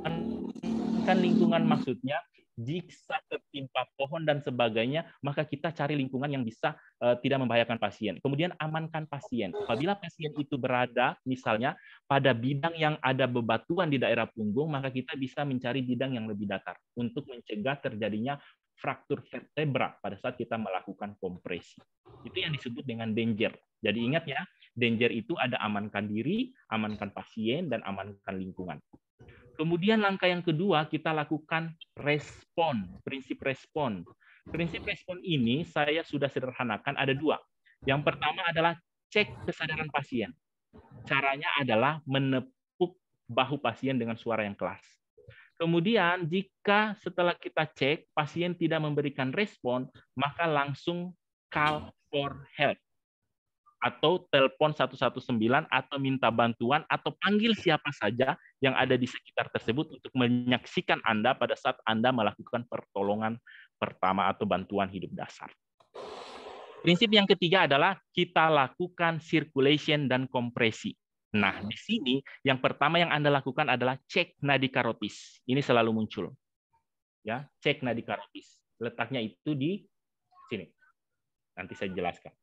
Amankan lingkungan maksudnya jika tertimpa pohon dan sebagainya, maka kita cari lingkungan yang bisa tidak membahayakan pasien. Kemudian amankan pasien. Apabila pasien itu berada misalnya pada bidang yang ada bebatuan di daerah punggung, maka kita bisa mencari bidang yang lebih datar untuk mencegah terjadinya fraktur vertebra pada saat kita melakukan kompresi. Itu yang disebut dengan danger. Jadi ingat ya, danger itu ada amankan diri, amankan pasien, dan amankan lingkungan. Kemudian langkah yang kedua, kita lakukan respon, prinsip respon. Prinsip respon ini saya sudah sederhanakan, ada dua. Yang pertama adalah cek kesadaran pasien. Caranya adalah menepuk bahu pasien dengan suara yang keras. Kemudian jika setelah kita cek, pasien tidak memberikan respon, maka langsung call for help. Atau telepon 119 atau minta bantuan atau panggil siapa saja yang ada di sekitar tersebut untuk menyaksikan Anda pada saat Anda melakukan pertolongan pertama atau bantuan hidup dasar. Prinsip yang ketiga adalah kita lakukan circulation dan kompresi. Nah, di sini yang pertama yang Anda lakukan adalah cek nadi karotis. Ini selalu muncul. Ya, cek nadi karotis. Letaknya itu di sini. Nanti saya jelaskan.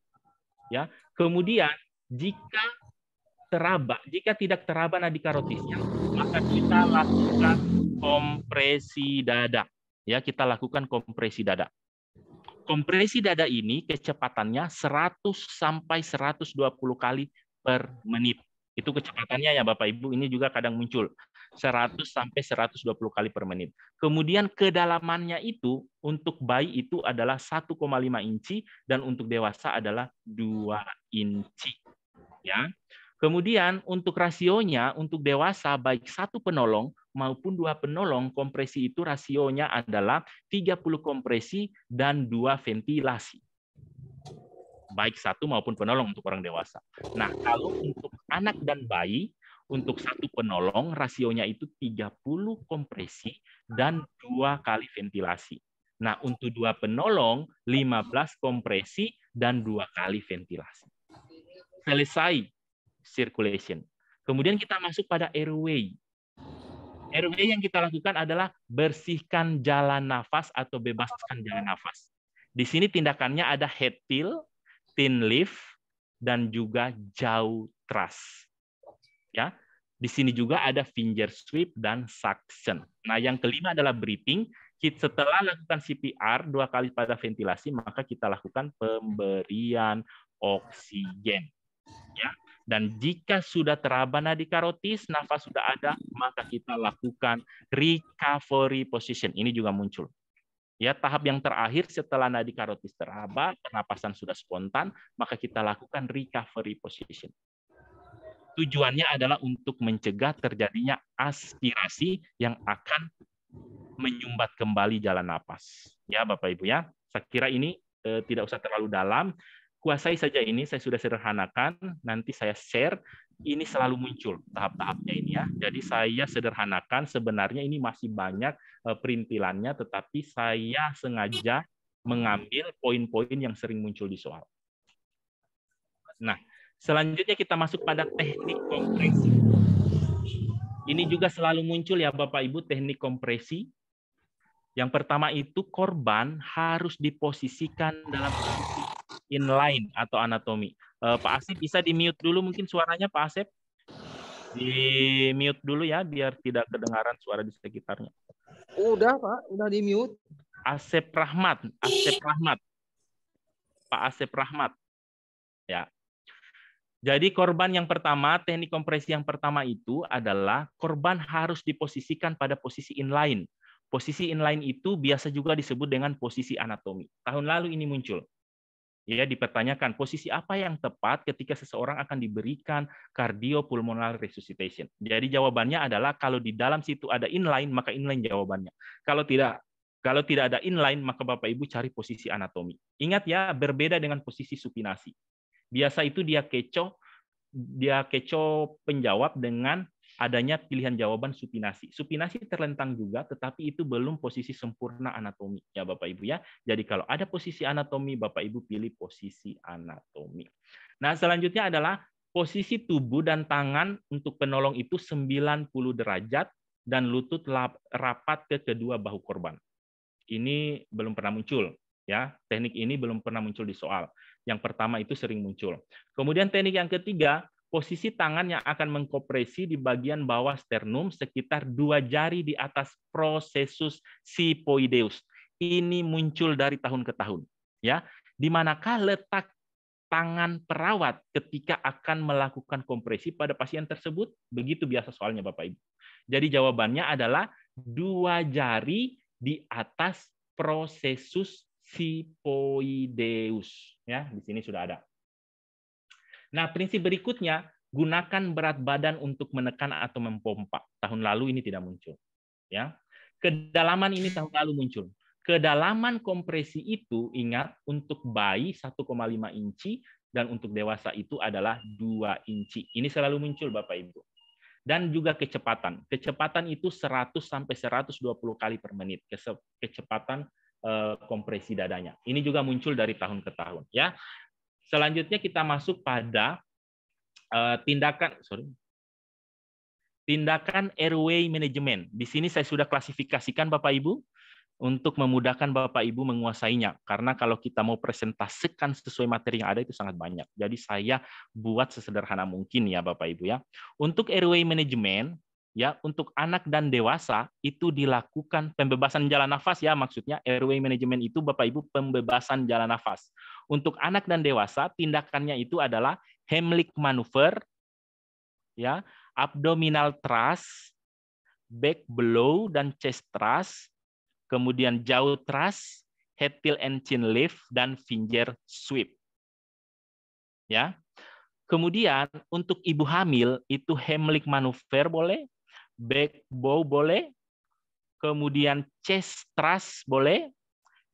Ya, kemudian jika tidak teraba nadi karotisnya, maka kita lakukan kompresi dada. Ya, kita lakukan kompresi dada. Kompresi dada ini kecepatannya 100 sampai 120 kali per menit. Itu kecepatannya ya Bapak Ibu, ini juga kadang muncul. 100 sampai 120 kali per menit. Kemudian kedalamannya itu untuk bayi itu adalah 1,5 inci dan untuk dewasa adalah 2 inci. Ya. Kemudian untuk rasionya untuk dewasa baik 1 penolong maupun 2 penolong, kompresi itu rasionya adalah 30 kompresi dan 2 ventilasi. Baik 1 maupun penolong untuk orang dewasa. Nah, kalau untuk anak dan bayi, untuk 1 penolong rasionya itu 30 kompresi dan 2 kali ventilasi. Nah, untuk 2 penolong 15 kompresi dan 2 kali ventilasi. Selesai circulation. Kemudian kita masuk pada airway. Airway yang kita lakukan adalah bersihkan jalan nafas atau bebaskan jalan nafas. Di sini tindakannya ada head pill, thin lift, dan juga jaw thrust. Ya, di sini juga ada finger sweep dan suction. Nah, yang kelima adalah breathing. Setelah lakukan CPR 2 kali pada ventilasi, maka kita lakukan pemberian oksigen. Ya, dan jika sudah teraba nadi karotis, nafas sudah ada, maka kita lakukan recovery position. Ini juga muncul. Ya, tahap yang terakhir setelah nadi karotis teraba, pernapasan sudah spontan, maka kita lakukan recovery position. Tujuannya adalah untuk mencegah terjadinya aspirasi yang akan menyumbat kembali jalan napas. Ya, Bapak Ibu ya. Saya kira ini tidak usah terlalu dalam. Kuasai saja ini, saya sudah sederhanakan, nanti saya share. Ini selalu muncul tahap-tahapnya ini ya. Jadi saya sederhanakan, sebenarnya ini masih banyak perintilannya, tetapi saya sengaja mengambil poin-poin yang sering muncul di soal. Nah, selanjutnya kita masuk pada teknik kompresi. Ini juga selalu muncul ya Bapak Ibu, teknik kompresi. Yang pertama itu korban harus diposisikan dalam posisi inline atau anatomi. Pak Asep bisa di-mute dulu mungkin suaranya Pak Asep. Di-mute dulu ya biar tidak kedengaran suara di sekitarnya. Udah Pak, udah di-mute. Asep Rahmat. Pak Asep Rahmat. Ya. Jadi korban yang pertama, teknik kompresi yang pertama itu adalah korban harus diposisikan pada posisi inline. Posisi inline itu biasa juga disebut dengan posisi anatomi. Tahun lalu ini muncul. Ya, dipertanyakan posisi apa yang tepat ketika seseorang akan diberikan cardiopulmonary resuscitation. Jadi jawabannya adalah kalau di dalam situ ada inline, maka inline jawabannya. Kalau tidak ada inline, maka Bapak Ibu cari posisi anatomi. Ingat ya, berbeda dengan posisi supinasi. Biasa itu dia keco penjawab dengan adanya pilihan jawaban supinasi. Supinasi terlentang juga, tetapi itu belum posisi sempurna anatomi, ya Bapak Ibu ya. Jadi kalau ada posisi anatomi, Bapak Ibu pilih posisi anatomi. Nah, selanjutnya adalah posisi tubuh dan tangan untuk penolong itu 90 derajat dan lutut rapat ke kedua bahu korban. Ini belum pernah muncul, ya. Teknik ini belum pernah muncul di soal. Yang pertama itu sering muncul. Kemudian teknik yang ketiga, posisi tangan yang akan mengkompresi di bagian bawah sternum sekitar 2 jari di atas processus siphoideus. Ini muncul dari tahun ke tahun, ya. Di manakah letak tangan perawat ketika akan melakukan kompresi pada pasien tersebut? Begitu biasa soalnya Bapak Ibu. Jadi jawabannya adalah 2 jari di atas processus siphoideus, ya. Di sini sudah ada. Nah, prinsip berikutnya, gunakan berat badan untuk menekan atau mempompa. Tahun lalu ini tidak muncul. Ya. Kedalaman ini tahun lalu muncul. Kedalaman kompresi itu, ingat, untuk bayi 1,5 inci, dan untuk dewasa itu adalah 2 inci. Ini selalu muncul, Bapak Ibu. Dan juga kecepatan. Kecepatan itu 100 sampai 120 kali per menit. Kecepatan kompresi dadanya. Ini juga muncul dari tahun ke tahun. Ya. Selanjutnya kita masuk pada tindakan airway management. Di sini saya sudah klasifikasikan Bapak Ibu untuk memudahkan Bapak Ibu menguasainya. Karena kalau kita mau presentasikan sesuai materi yang ada itu sangat banyak. Jadi saya buat sesederhana mungkin ya Bapak Ibu ya. Untuk airway management ya, untuk anak dan dewasa itu dilakukan pembebasan jalan nafas ya, maksudnya airway management itu Bapak Ibu pembebasan jalan nafas. Untuk anak dan dewasa tindakannya itu adalah Heimlich maneuver ya, abdominal thrust, back blow dan chest thrust, kemudian jaw thrust, head tilt and chin lift dan finger sweep. Ya. Kemudian untuk ibu hamil itu Heimlich maneuver boleh, back bow boleh, kemudian chest thrust boleh,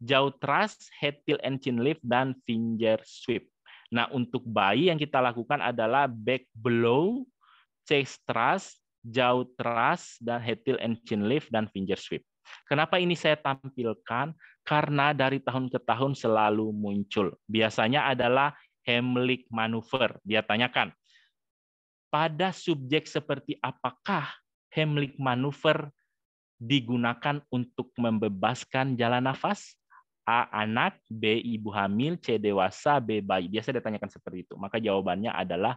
jaw thrust, head tilt and chin lift, dan finger sweep. Nah, untuk bayi yang kita lakukan adalah back blow, chest thrust, jaw thrust, dan head tilt and chin lift, dan finger sweep. Kenapa ini saya tampilkan? Karena dari tahun ke tahun selalu muncul. Biasanya adalah Heimlich maneuver. Dia tanyakan, pada subjek seperti apakah Heimlich maneuver digunakan untuk membebaskan jalan nafas? A. Anak, B. Ibu hamil, C. Dewasa, B. Bayi. Biasa ditanyakan seperti itu. Maka jawabannya adalah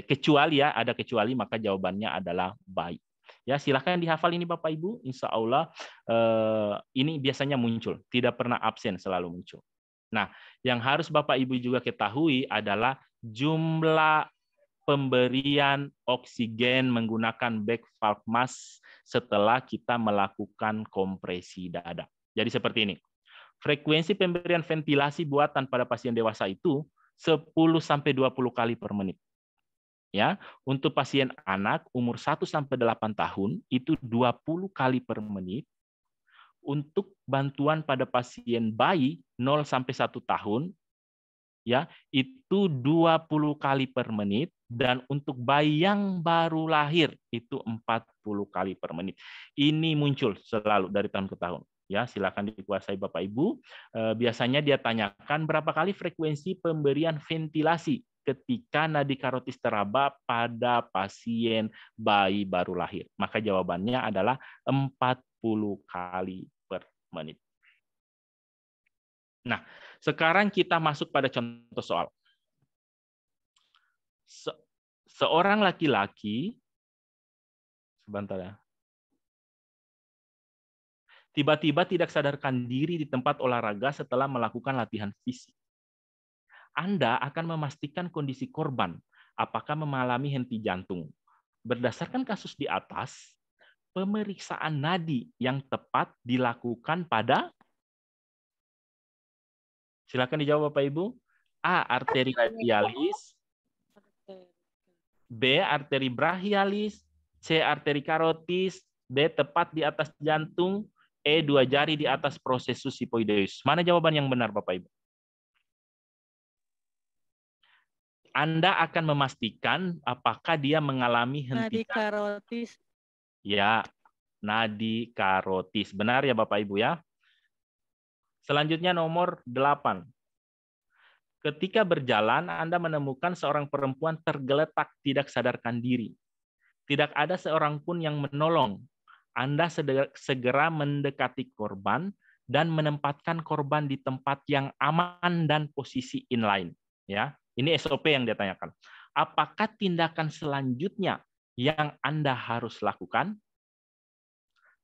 kecuali ya, ada kecuali, maka jawabannya adalah bayi. Ya, silahkan dihafal ini Bapak Ibu. Insya Allah ini biasanya muncul. Tidak pernah absen, selalu muncul. Nah, yang harus Bapak Ibu juga ketahui adalah jumlah pemberian oksigen menggunakan back valve mask setelah kita melakukan kompresi dada. Jadi seperti ini. Frekuensi pemberian ventilasi buatan pada pasien dewasa itu 10 sampai 20 kali per menit. Ya, untuk pasien anak umur 1 sampai 8 tahun itu 20 kali per menit. Untuk bantuan pada pasien bayi 0 sampai 1 tahun ya, itu 20 kali per menit, dan untuk bayi yang baru lahir itu 40 kali per menit. Ini muncul selalu dari tahun ke tahun. Ya, silakan dikuasai Bapak Ibu. Biasanya dia tanyakan berapa kali frekuensi pemberian ventilasi ketika nadi karotis teraba pada pasien bayi baru lahir. Maka jawabannya adalah 40 kali per menit. Nah, sekarang kita masuk pada contoh soal. Seorang laki-laki, sebentar ya, tiba-tiba tidak sadarkan diri di tempat olahraga setelah melakukan latihan fisik. Anda akan memastikan kondisi korban, apakah mengalami henti jantung. Berdasarkan kasus di atas, pemeriksaan nadi yang tepat dilakukan pada, silakan dijawab Bapak Ibu. A. Arteri radialis, B. Arteri brachialis, C. Arteri karotis, D. Tepat di atas jantung, E. 2 jari di atas processus siphoideus. Mana jawaban yang benar Bapak Ibu? Anda akan memastikan apakah dia mengalami Nadi hentikan. karotis. Ya, nadi karotis. Benar ya Bapak Ibu ya? Selanjutnya nomor 8. Ketika berjalan, Anda menemukan seorang perempuan tergeletak tidak sadarkan diri. Tidak ada seorang pun yang menolong. Anda segera mendekati korban dan menempatkan korban di tempat yang aman dan posisi inline. Ya, ini SOP yang dia tanyakan. Apakah tindakan selanjutnya yang Anda harus lakukan?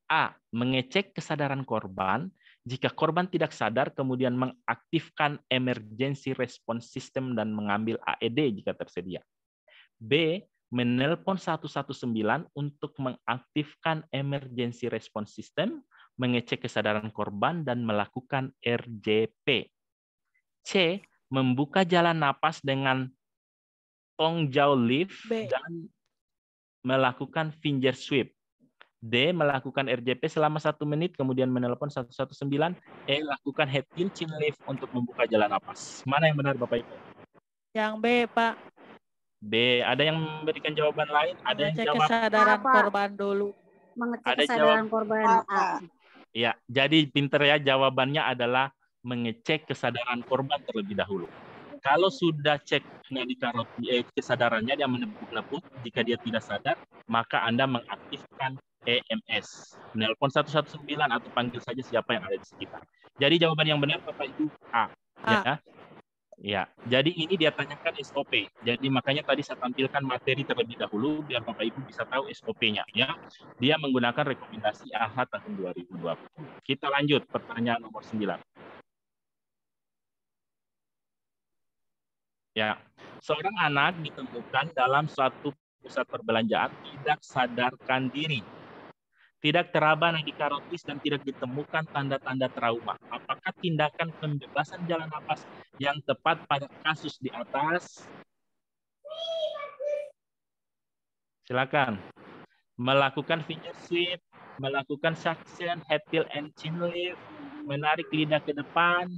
A. Mengecek kesadaran korban. Jika korban tidak sadar, kemudian mengaktifkan emergency response system dan mengambil AED jika tersedia. B. Menelpon 119 untuk mengaktifkan emergency response system, mengecek kesadaran korban, dan melakukan RJP. C. Membuka jalan napas dengan tongue jaw lift B. dan melakukan finger sweep. D. Melakukan RJP selama 1 menit, kemudian menelpon 119. E. Lakukan head tilt chin lift untuk membuka jalan napas. Mana yang benar Bapak Ibu? Yang B, Pak. B. Ada yang memberikan jawaban lain? Ada yang Mengecek jawab? kesadaran Apa? korban dulu. Mengecek Ada kesadaran jawab? korban. A. Ya, jadi pinter ya, jawabannya adalah mengecek kesadaran korban terlebih dahulu. Kalau sudah cek nadi kesadarannya, dia menepuk-nepuk. Jika dia tidak sadar, maka Anda mengaktifkan EMS. Menelpon 119 atau panggil saja siapa yang ada di sekitar. Jadi jawaban yang benar Bapak Ibu A. Ya. Ya, jadi ini dia tanyakan SOP. Jadi makanya tadi saya tampilkan materi terlebih dahulu biar Bapak Ibu bisa tahu SOP-nya ya. Dia menggunakan rekomendasi AHA tahun 2020. Kita lanjut pertanyaan nomor 9. Ya, seorang anak ditemukan dalam suatu pusat perbelanjaan tidak sadarkan diri. Tidak teraba nadi karotis dan tidak ditemukan tanda-tanda trauma. Apakah tindakan pembebasan jalan napas yang tepat pada kasus di atas? Silakan. Melakukan finger sweep, melakukan suction, head tilt and chin lift, menarik lidah ke depan,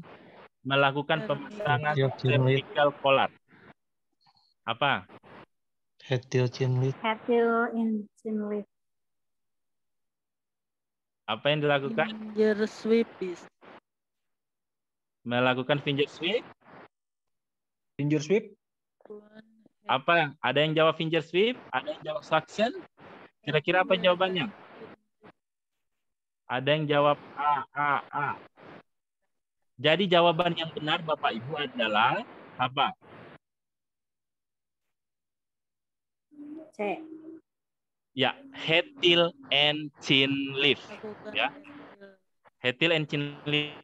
melakukan pemasangan cervical collar. Apa? Head tilt chin lift. Head tilt and chin lift. Apa yang dilakukan? Finger sweep. Melakukan finger sweep. Finger sweep. Apa? Ada yang jawab finger sweep? Ada yang jawab suction? Kira-kira apa jawabannya? Ada yang jawab A. Jadi jawaban yang benar Bapak Ibu adalah apa? C. Ya, head tilt and chin lift. Ya. Head tilt and chin lift.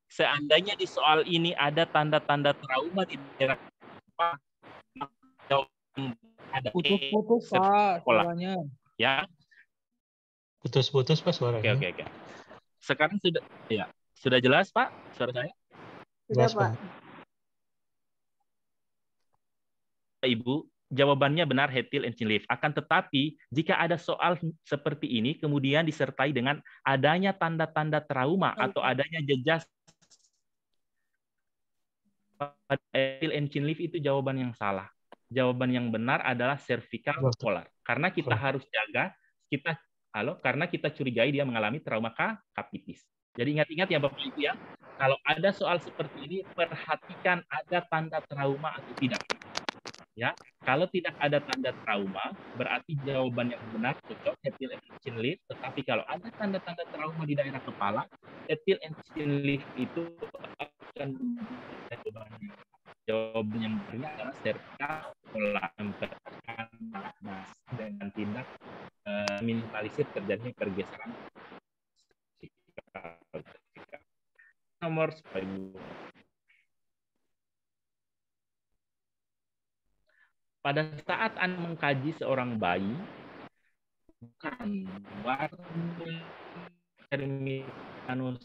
Seandainya di soal ini ada tanda-tanda trauma di daerah apa? Ada Putus-putus Pak suaranya. Ya. Putus-putus Pak suaranya. Oke. Sekarang sudah jelas Pak suara saya? Sudah Jelas, Pak. Ibu, jawabannya benar head tilt and chin lift. Akan tetapi, jika ada soal seperti ini, kemudian disertai dengan adanya tanda-tanda trauma atau adanya jejak pada head tilt and chin lift, itu jawaban yang salah. Jawaban yang benar adalah cervical collar. Karena kita harus jaga, karena kita curigai dia mengalami trauma kapitis. Jadi ingat-ingat ya Bapak Ibu ya, kalau ada soal seperti ini, perhatikan ada tanda trauma atau tidak. Ya, kalau tidak ada tanda trauma, berarti jawaban yang benar cocok head tilt and chin lift. Tetapi kalau ada tanda-tanda trauma di daerah kepala, head tilt and chin lift itu akan jawaban yang benar adalah cervical collar, mempertahankan napas dengan tindak minimalisir terjadinya pergeseran nomor 10. Pada saat Anda mengkaji seorang bayi, bukan warna terminosis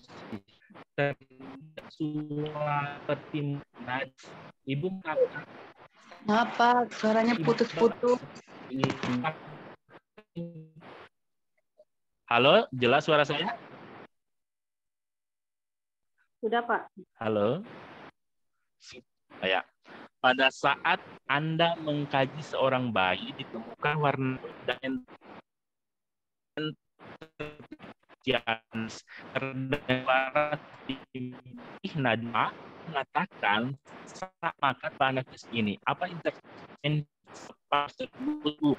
seperti najis. Ibu mengatakan, apa suaranya putus-putus? Halo, jelas suara saya? Sudah, Pak. Halo? Ya. Pada saat Anda mengkaji seorang bayi, ditemukan warna dan terdapat Najma mengatakan makan panas ini. Apa intervensi tersebut?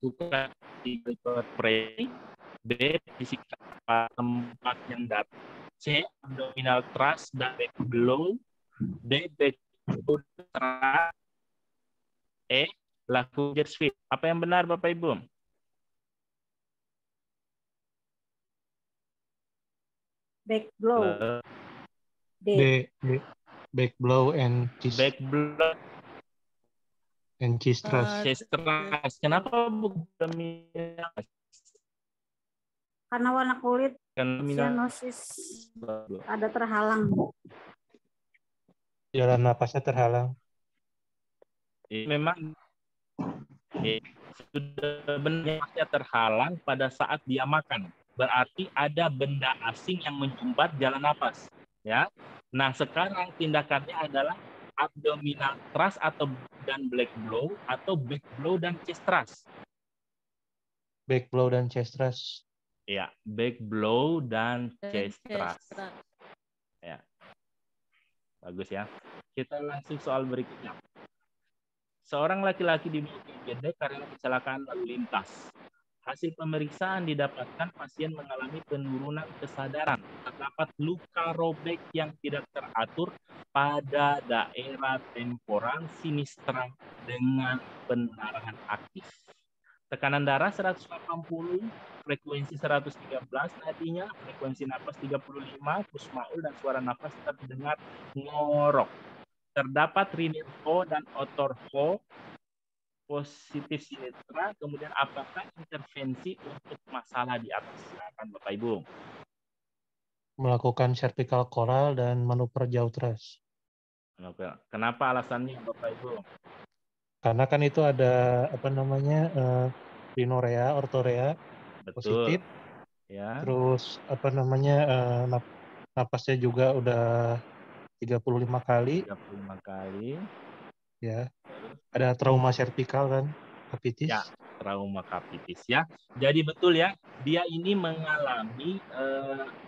Bukan di pre, B fisika tempat yang dapat, C abdominal thrust dan back blow, D back blow, E lakukan sweep. Apa yang benar Bapak Ibu? Back blow. D. Back blow and cheese. Back blow and cheese thrust. Chest thrust. Kenapa bukan Karena warna kulit Karena cyanosis ada terhalang. Jalan napasnya terhalang. Memang sudah benarnya terhalang pada saat dia makan. Berarti ada benda asing yang menjumbat jalan napas. Ya. Nah, sekarang tindakannya adalah abdominal thrust dan black blow atau back blow dan chest thrust. Back blow dan chest thrust. Ya, back blow dan chest thrust. Ya. Bagus ya. Kita langsung soal berikutnya. Seorang laki-laki dibawa ke IGD karena kecelakaan lalu lintas. Hasil pemeriksaan didapatkan pasien mengalami penurunan kesadaran. Terdapat luka robek yang tidak teratur pada daerah temporal sinistra dengan pendarahan aktif. Tekanan darah 180, frekuensi 113 nadinya, frekuensi napas 35, pusmaul dan suara napas terdengar ngorok. Terdapat rinirho dan otorho positif sinistra, kemudian apakah intervensi untuk masalah di atas? Silakan Bapak Ibu. Melakukan cervical coral dan manuver jaw thrust. Kenapa alasannya Bapak Ibu? Karena kan itu ada rhinorea, ortorea positif. Ya. Terus napasnya juga udah 35 kali. 35 kali. Ya. Ada trauma servikal kan, kapitis. Ya, trauma kapitis ya. Jadi betul ya, dia ini mengalami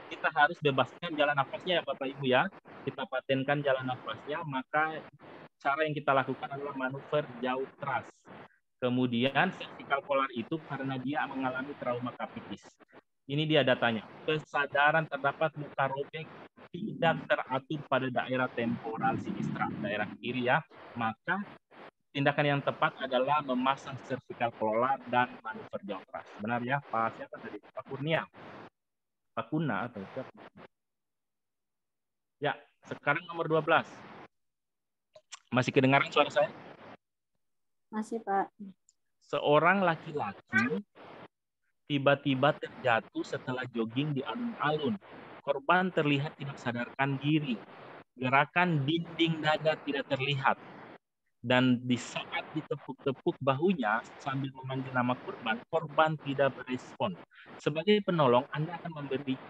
kita harus bebaskan jalan nafasnya ya Bapak Ibu ya. Kita patenkan jalan nafasnya, maka cara yang kita lakukan adalah manuver jaw thrust. Kemudian cervical collar itu karena dia mengalami trauma kapitis. Ini dia datanya. Kesadaran terdapat luka robek tidak teratur pada daerah temporal sinistra, daerah kiri ya. Maka tindakan yang tepat adalah memasang cervical collar dan manuver jaw thrust. Benar ya, Pak siapa tadi? Pak Kurnia. Pak Kuna atau siapa? Ya, sekarang nomor 12. Masih kedengaran suara saya? Masih, Pak. Seorang laki-laki tiba-tiba terjatuh setelah jogging di alun-alun. Korban terlihat tidak sadarkan diri. Gerakan dinding dada tidak terlihat. Dan di saat ditepuk-tepuk bahunya sambil memanggil nama korban tidak berespon. Sebagai penolong, Anda akan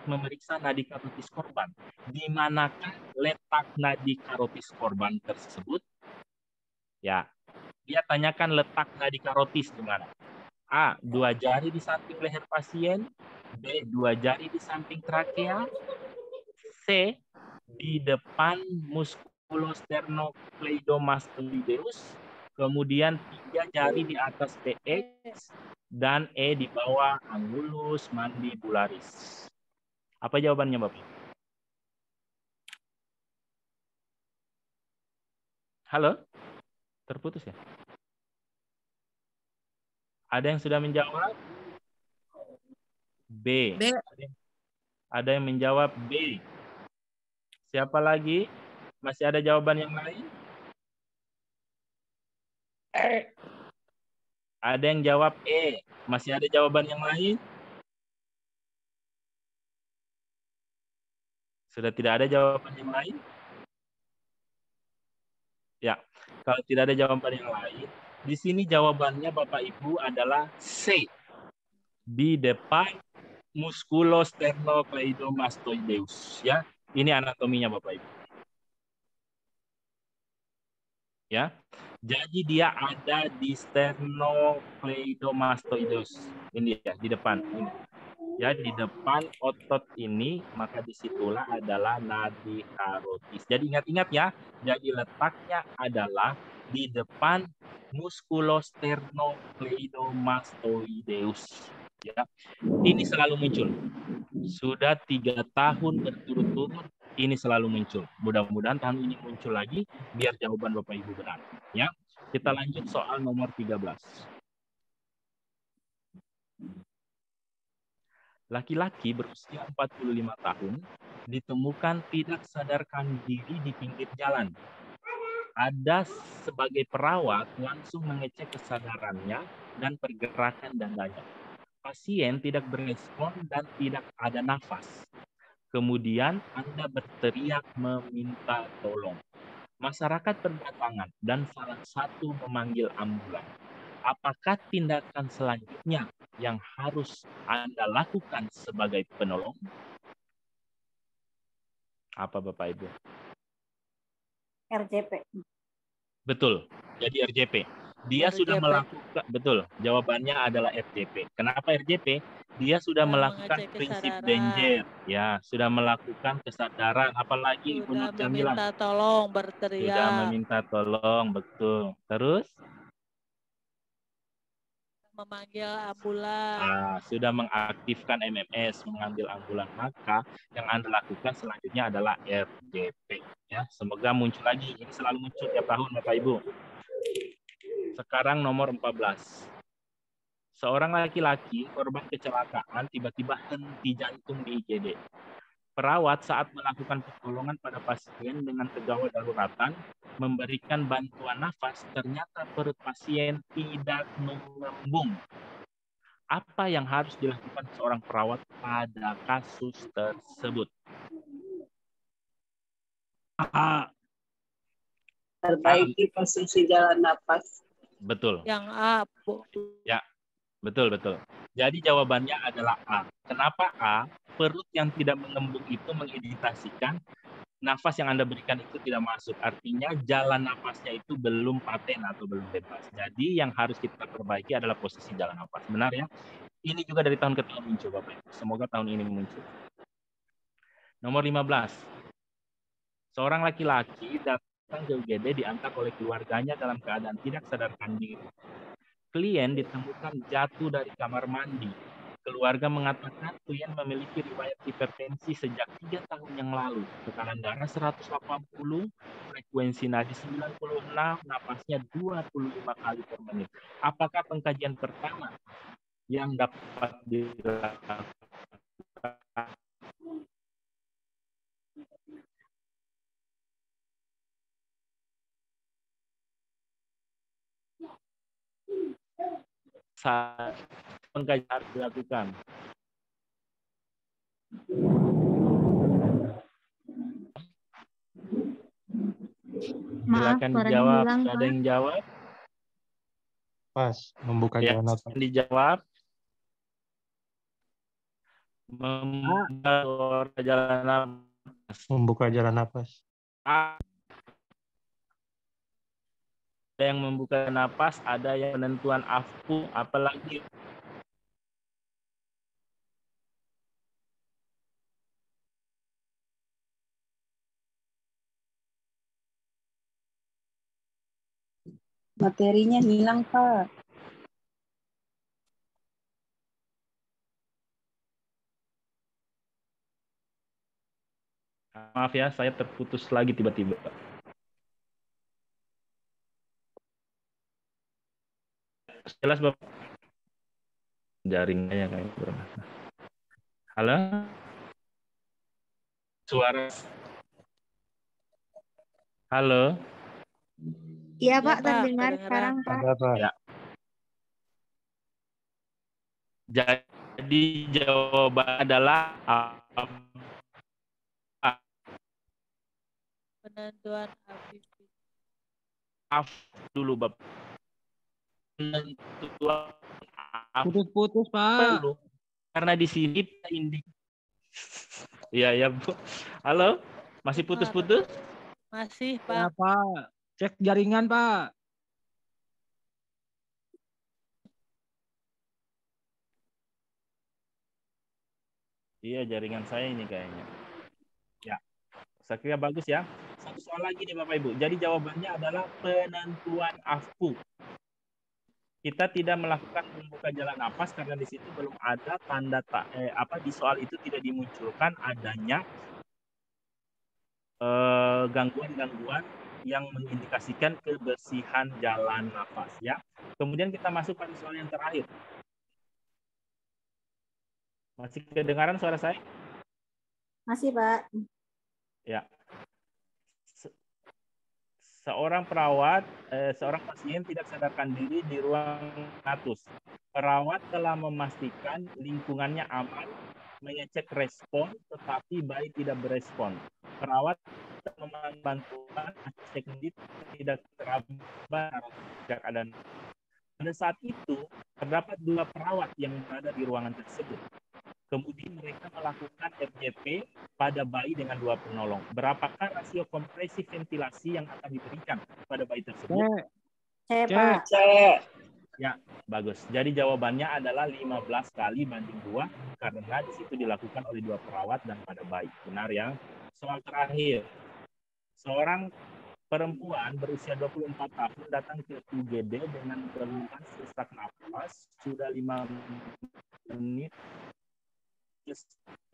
memeriksa nadi karotis korban. Di manakah letak nadi karotis korban tersebut? Ya, dia tanyakan letak nadi karotis di mana. A. 2 jari di samping leher pasien. B. 2 jari di samping trakea. C. Di depan musculosternocleidomastoideus. Kemudian 3 jari di atas PX. Dan E di bawah angulus mandibularis. Apa jawabannya Bapak? Halo? Terputus ya? Ada yang sudah menjawab? B. Ada yang menjawab B. Siapa lagi? Masih ada jawaban yang lain? Ada yang jawab E. Masih ada jawaban yang lain? Sudah tidak ada jawaban yang lain? Ya, kalau tidak ada jawaban yang lain, di sini jawabannya Bapak Ibu adalah C. Di depan musculosternocleidomastoideus, ya. Ini anatominya Bapak Ibu. Ya. Jadi dia ada di sternocleidomastoideus. Ini ya, di depan ini. Ya, di depan otot ini, maka disitulah adalah nadi karotis. Jadi ingat-ingat ya, jadi letaknya adalah di depan musculosternocleidomastoideus. Ya, ini selalu muncul. Sudah 3 tahun berturut-turut ini selalu muncul. Mudah-mudahan tahun ini muncul lagi, biar jawaban Bapak Ibu benar. Ya, kita lanjut soal nomor 13. Laki-laki berusia 45 tahun ditemukan tidak sadarkan diri di pinggir jalan. Ada sebagai perawat langsung mengecek kesadarannya dan pergerakan dadanya. Pasien tidak berespon dan tidak ada nafas. Kemudian Anda berteriak meminta tolong. Masyarakat berdatangan dan salah satu memanggil ambulan. Apakah tindakan selanjutnya yang harus Anda lakukan sebagai penolong? Apa Bapak Ibu? RJP. Betul. Jadi RJP. Dia sudah melakukan, betul. Jawabannya adalah RJP. Kenapa RJP? Dia sudah melakukan prinsip danger. Ya, sudah melakukan kesadaran. Apalagi Ibu Nur Jamilah. Meminta tolong, berteriak. Sudah meminta tolong, betul. Terus? Memanggil ambulan. Sudah mengaktifkan MMS, mengambil ambulan. Maka yang Anda lakukan selanjutnya adalah RJP. Ya, semoga muncul lagi. Ini selalu muncul tiap tahun, Bapak Ibu. Sekarang nomor 14. Seorang laki-laki korban kecelakaan tiba-tiba henti jantung di IGD. Perawat saat melakukan pertolongan pada pasien dengan tegawat daruratan memberikan bantuan nafas, ternyata perut pasien tidak mengembung. Apa yang harus dilakukan seorang perawat pada kasus tersebut? Perbaiki posisi jalan nafas. Betul. Yang A, Bu. Ya, betul. Jadi jawabannya adalah A. Kenapa A? Perut yang tidak mengembung itu mengindikasikan nafas yang Anda berikan itu tidak masuk. Artinya jalan nafasnya itu belum paten atau belum bebas. Jadi yang harus kita perbaiki adalah posisi jalan nafas. Benar ya? Ini juga dari tahun ke tahun muncul, Bapak Ibu. Semoga tahun ini muncul. Nomor 15. Seorang laki-laki datang ke UGD diantar oleh keluarganya dalam keadaan tidak sadarkan diri. Klien ditemukan jatuh dari kamar mandi. Keluarga mengatakan klien memiliki riwayat hipertensi sejak 3 tahun yang lalu. Tekanan darah 180, frekuensi nadi 96, napasnya 25 kali per menit. Apakah pengkajian pertama yang dapat dilakukan? Saat pengkajian harus dilakukan. Maaf, Silakan suaranya dijawab. hilang, Ada yang jawab? Pas, membuka Ya, jalan nafas. dijawab. Membuka jalan nafas. Membuka jalan nafas. Ada yang membuka napas, ada yang penentuan afku, apalagi Materinya hilang, Pak. maaf ya, saya terputus lagi tiba-tiba. Jelas Bapak? Jaringannya kayak kurang. Halo? Suara. Halo? Iya Pak, Pak, terdengar kedengeran. sekarang Pak. Ada, Pak. Ya. Jadi jawaban adalah Penentuan ABCD. Af dulu Bapak. Penentuan af Putus-putus, Pak. dulu. karena di sini Iya ya Bu. Halo, masih putus-putus? Masih, Ya, Pak. Pak. Cek jaringan, Pak. Iya, jaringan saya ini kayaknya. Ya, saya kira bagus ya. Satu soal lagi nih Bapak Ibu. Jadi jawabannya adalah penentuan AFPU. Kita tidak melakukan membuka jalan napas karena di situ belum ada tanda di soal itu tidak dimunculkan adanya gangguan-gangguan yang mengindikasikan kebersihan jalan nafas ya. Kemudian kita masuk pada soal yang terakhir. Masih kedengaran suara saya? Masih, Pak. Ya. Seorang perawat, seorang pasien tidak sadarkan diri di ruang status. Perawat telah memastikan lingkungannya aman, mengecek respon, tetapi bayi tidak berespon. Perawat memohon bantuan, cek tidak terabah sejak ada. Pada saat itu, terdapat 2 perawat yang berada di ruangan tersebut. Kemudian mereka melakukan FJP pada bayi dengan 2 penolong. Berapakah rasio kompresi ventilasi yang akan diberikan pada bayi tersebut? C, Pak. C. Ya, bagus. Jadi jawabannya adalah 15 kali banding 2 karena di situ dilakukan oleh 2 perawat dan pada bayi. Benar ya? Soal terakhir. Seorang perempuan berusia 24 tahun datang ke UGD dengan keluhan sesak napas sudah 5 menit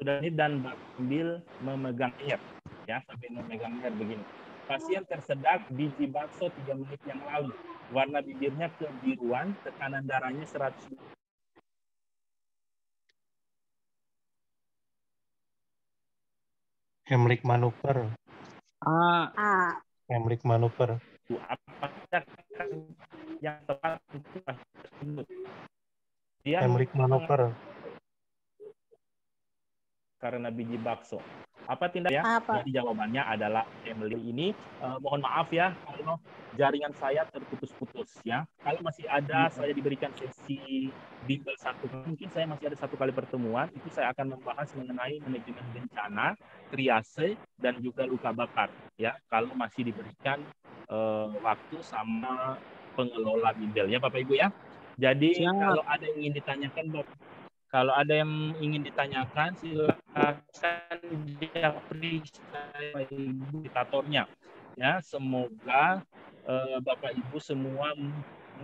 dan sambil memegang air ya, sambil memegang air begini. Pasien tersedak biji bakso 3 menit yang lalu. Warna bibirnya kebiruan, tekanan darahnya 100. Heimlich manuver. A. Heimlich manuver. Apakah yang tepat untuk tersebut? Dia Heimlich manuver. karena biji bakso. Apa tindak ya? Apa? Jadi jawabannya adalah Emily ini. Mohon maaf ya kalau jaringan saya terputus-putus ya. Kalau masih ada saya diberikan sesi bimbel 1, mungkin saya masih ada 1 kali pertemuan, itu saya akan membahas mengenai manajemen bencana, triase dan juga luka bakar ya. Kalau masih diberikan waktu sama pengelola bimbelnya Bapak Ibu ya. Jadi kalau ada yang ingin ditanyakan silakan japri saya Ibu diktatornya. Ya, semoga Bapak Ibu semua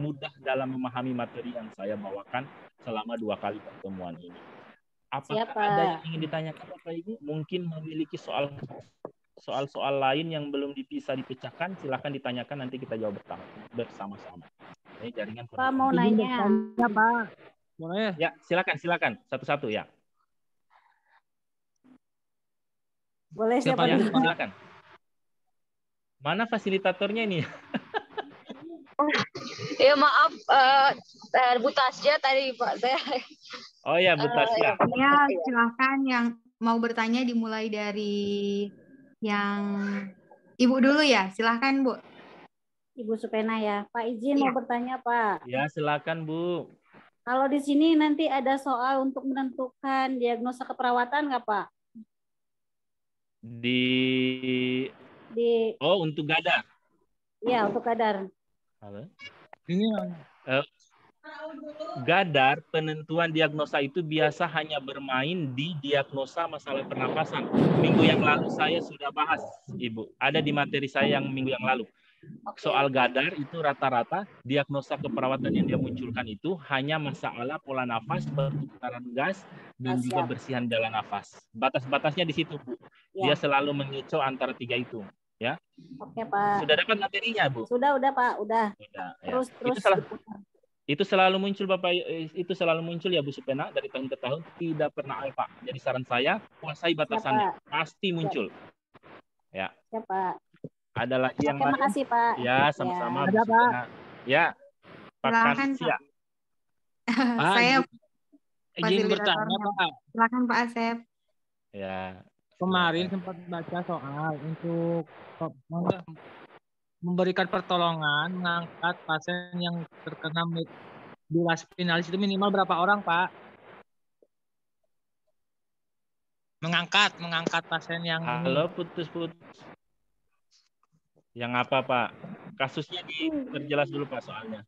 mudah dalam memahami materi yang saya bawakan selama 2 kali pertemuan ini. Apakah ada yang ingin ditanyakan Bapak Ibu? Mungkin memiliki soal-soal lain yang belum bisa dipecahkan, silakan ditanyakan, nanti kita jawab bersama-sama. Ini jaringan. Pak mau nanya. Ya, Pak. Boleh. Ya, silakan satu-satu ya. Boleh siapa Ya, dulu? silakan. Mana fasilitatornya ini? Ya maaf, Bu Tasya tadi Pak saya. Oh ya, Bu Tasya. Ya, silakan yang mau bertanya dimulai dari yang Ibu dulu ya. Silakan Bu. Ibu Supena ya. Pak izin mau bertanya Pak. Ya, silakan Bu. Kalau di sini nanti ada soal untuk menentukan diagnosa keperawatan nggak Pak? Untuk Gadar. Iya, untuk Gadar. Halo. Ini Gadar, penentuan diagnosa itu biasa hanya bermain di diagnosa masalah pernapasan. Minggu yang lalu saya sudah bahas, Ibu. Ada di materi saya yang minggu yang lalu. Soal Gadar itu rata-rata diagnosa keperawatan yang dia munculkan itu hanya masalah pola nafas, pertukaran gas, dan juga bersihan jalan nafas. Batas-batasnya di situ, Bu. Dia selalu mengecoh antara 3 itu. Ya. Oke, Pak. Sudah dapat materinya, Bu? Sudah, Pak. Udah. Terus. Itu selalu muncul, Bapak. Itu selalu muncul ya, Bu Supena, dari tahun ke tahun. Tidak pernah alfa. Jadi saran saya, kuasai batasannya. Pasti muncul. Ya. Ya, Pak. Ada lagi yang lain? Terima kasih, Pak. Ya, sama-sama. Ada, Pak. Ya, Pak Silakan, Kasya. Saya izin bertanya, Pak. Silakan Pak Asep. Ya. Kemarin sempat baca soal untuk memberikan pertolongan mengangkat pasien yang terkena durasi finalis itu minimal berapa orang, Pak? Mengangkat pasien yang Halo, putus-putus. Yang apa, Pak? Kasusnya diperjelas dulu, Pak, soalnya.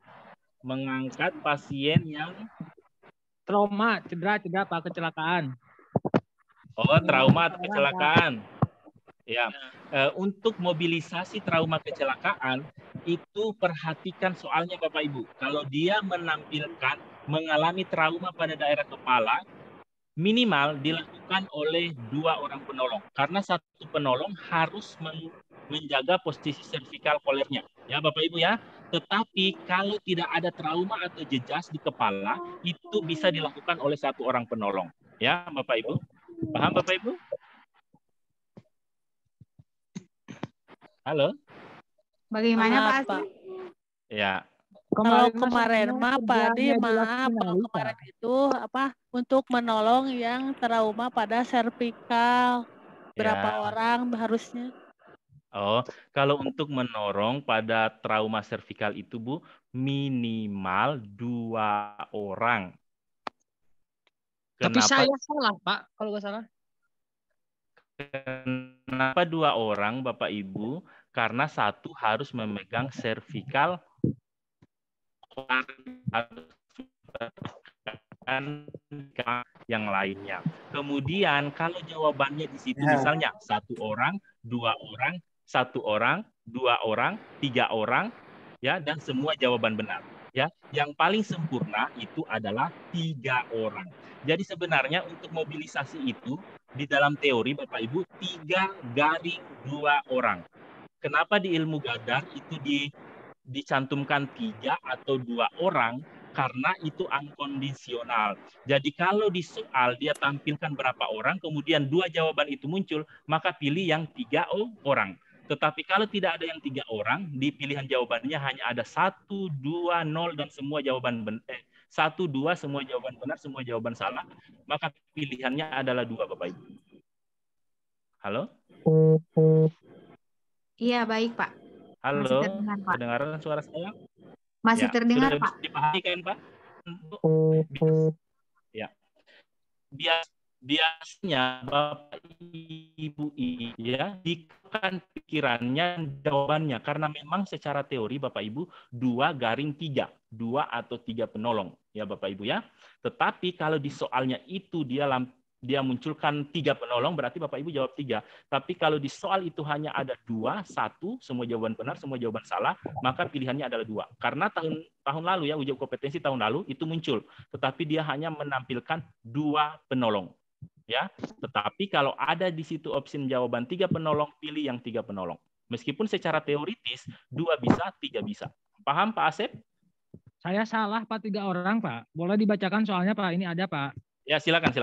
Mengangkat pasien yang trauma, cedera Pak, kecelakaan. oh, trauma atau kecelakaan. Ya, untuk mobilisasi trauma kecelakaan itu perhatikan soalnya Bapak Ibu. Kalau dia menampilkan mengalami trauma pada daerah kepala, minimal dilakukan oleh 2 orang penolong. Karena satu penolong harus menjaga posisi cervical collarnya. Ya Bapak Ibu ya. Tetapi kalau tidak ada trauma atau jejas di kepala, itu bisa dilakukan oleh 1 orang penolong. Ya Bapak Ibu. Paham Bapak Ibu? Halo? Bagaimana Pak Maaf, Pak. Asep? Ya. Kalau kemarin mah Pak Adi, maaf, kalau kemarin itu untuk menolong yang trauma pada servikal. Berapa Ya. orang harusnya? Oh, kalau untuk menorong pada trauma servikal itu Bu, minimal 2 orang. Tapi Kenapa? saya salah Pak, kalau nggak salah. Kenapa 2 orang Bapak Ibu? Karena satu harus memegang servikal yang lainnya. Kemudian kalau jawabannya di situ misalnya 1 orang, 2 orang, 1 orang, 2 orang, 3 orang, ya, dan semua jawaban benar. Ya, yang paling sempurna itu adalah 3 orang. Jadi sebenarnya untuk mobilisasi itu di dalam teori Bapak Ibu 3/2 orang. Kenapa di ilmu Gadar itu dicantumkan 3 atau 2 orang? Karena itu unkondisional. Jadi kalau di soal dia tampilkan berapa orang, kemudian 2 jawaban itu muncul, maka pilih yang 3 orang. Tetapi kalau tidak ada yang 3 orang, di pilihan jawabannya hanya ada 1, 2, 0 dan semua jawaban 1, 2 semua jawaban benar, semua jawaban salah, maka pilihannya adalah 2 Bapak Ibu. Halo? Iya, baik Pak. Halo, Masih terdengar, Pak. kedengaran suara saya? Masih terdengar, sudah Pak. bisa dipahami kan, Pak? Ya. Biasanya Bapak Ibu ya dikatakan pikirannya jawabannya karena memang secara teori Bapak Ibu 2/3, 2 atau 3 penolong ya Bapak Ibu ya. Tetapi kalau di soalnya itu dia munculkan 3 penolong, berarti Bapak Ibu jawab 3. Tapi kalau di soal itu hanya ada 2, 1, semua jawaban benar, semua jawaban salah, maka pilihannya adalah 2. Karena tahun lalu ya, uji kompetensi tahun lalu itu muncul. Tetapi dia hanya menampilkan 2 penolong. Ya, tetapi kalau ada di situ opsi jawaban 3 penolong, pilih yang 3 penolong. Meskipun secara teoritis 2 bisa, 3 bisa. Paham Pak Asep? Saya salah Pak, 3 orang Pak. Boleh dibacakan soalnya Pak, ini ada Pak. Ya silakan.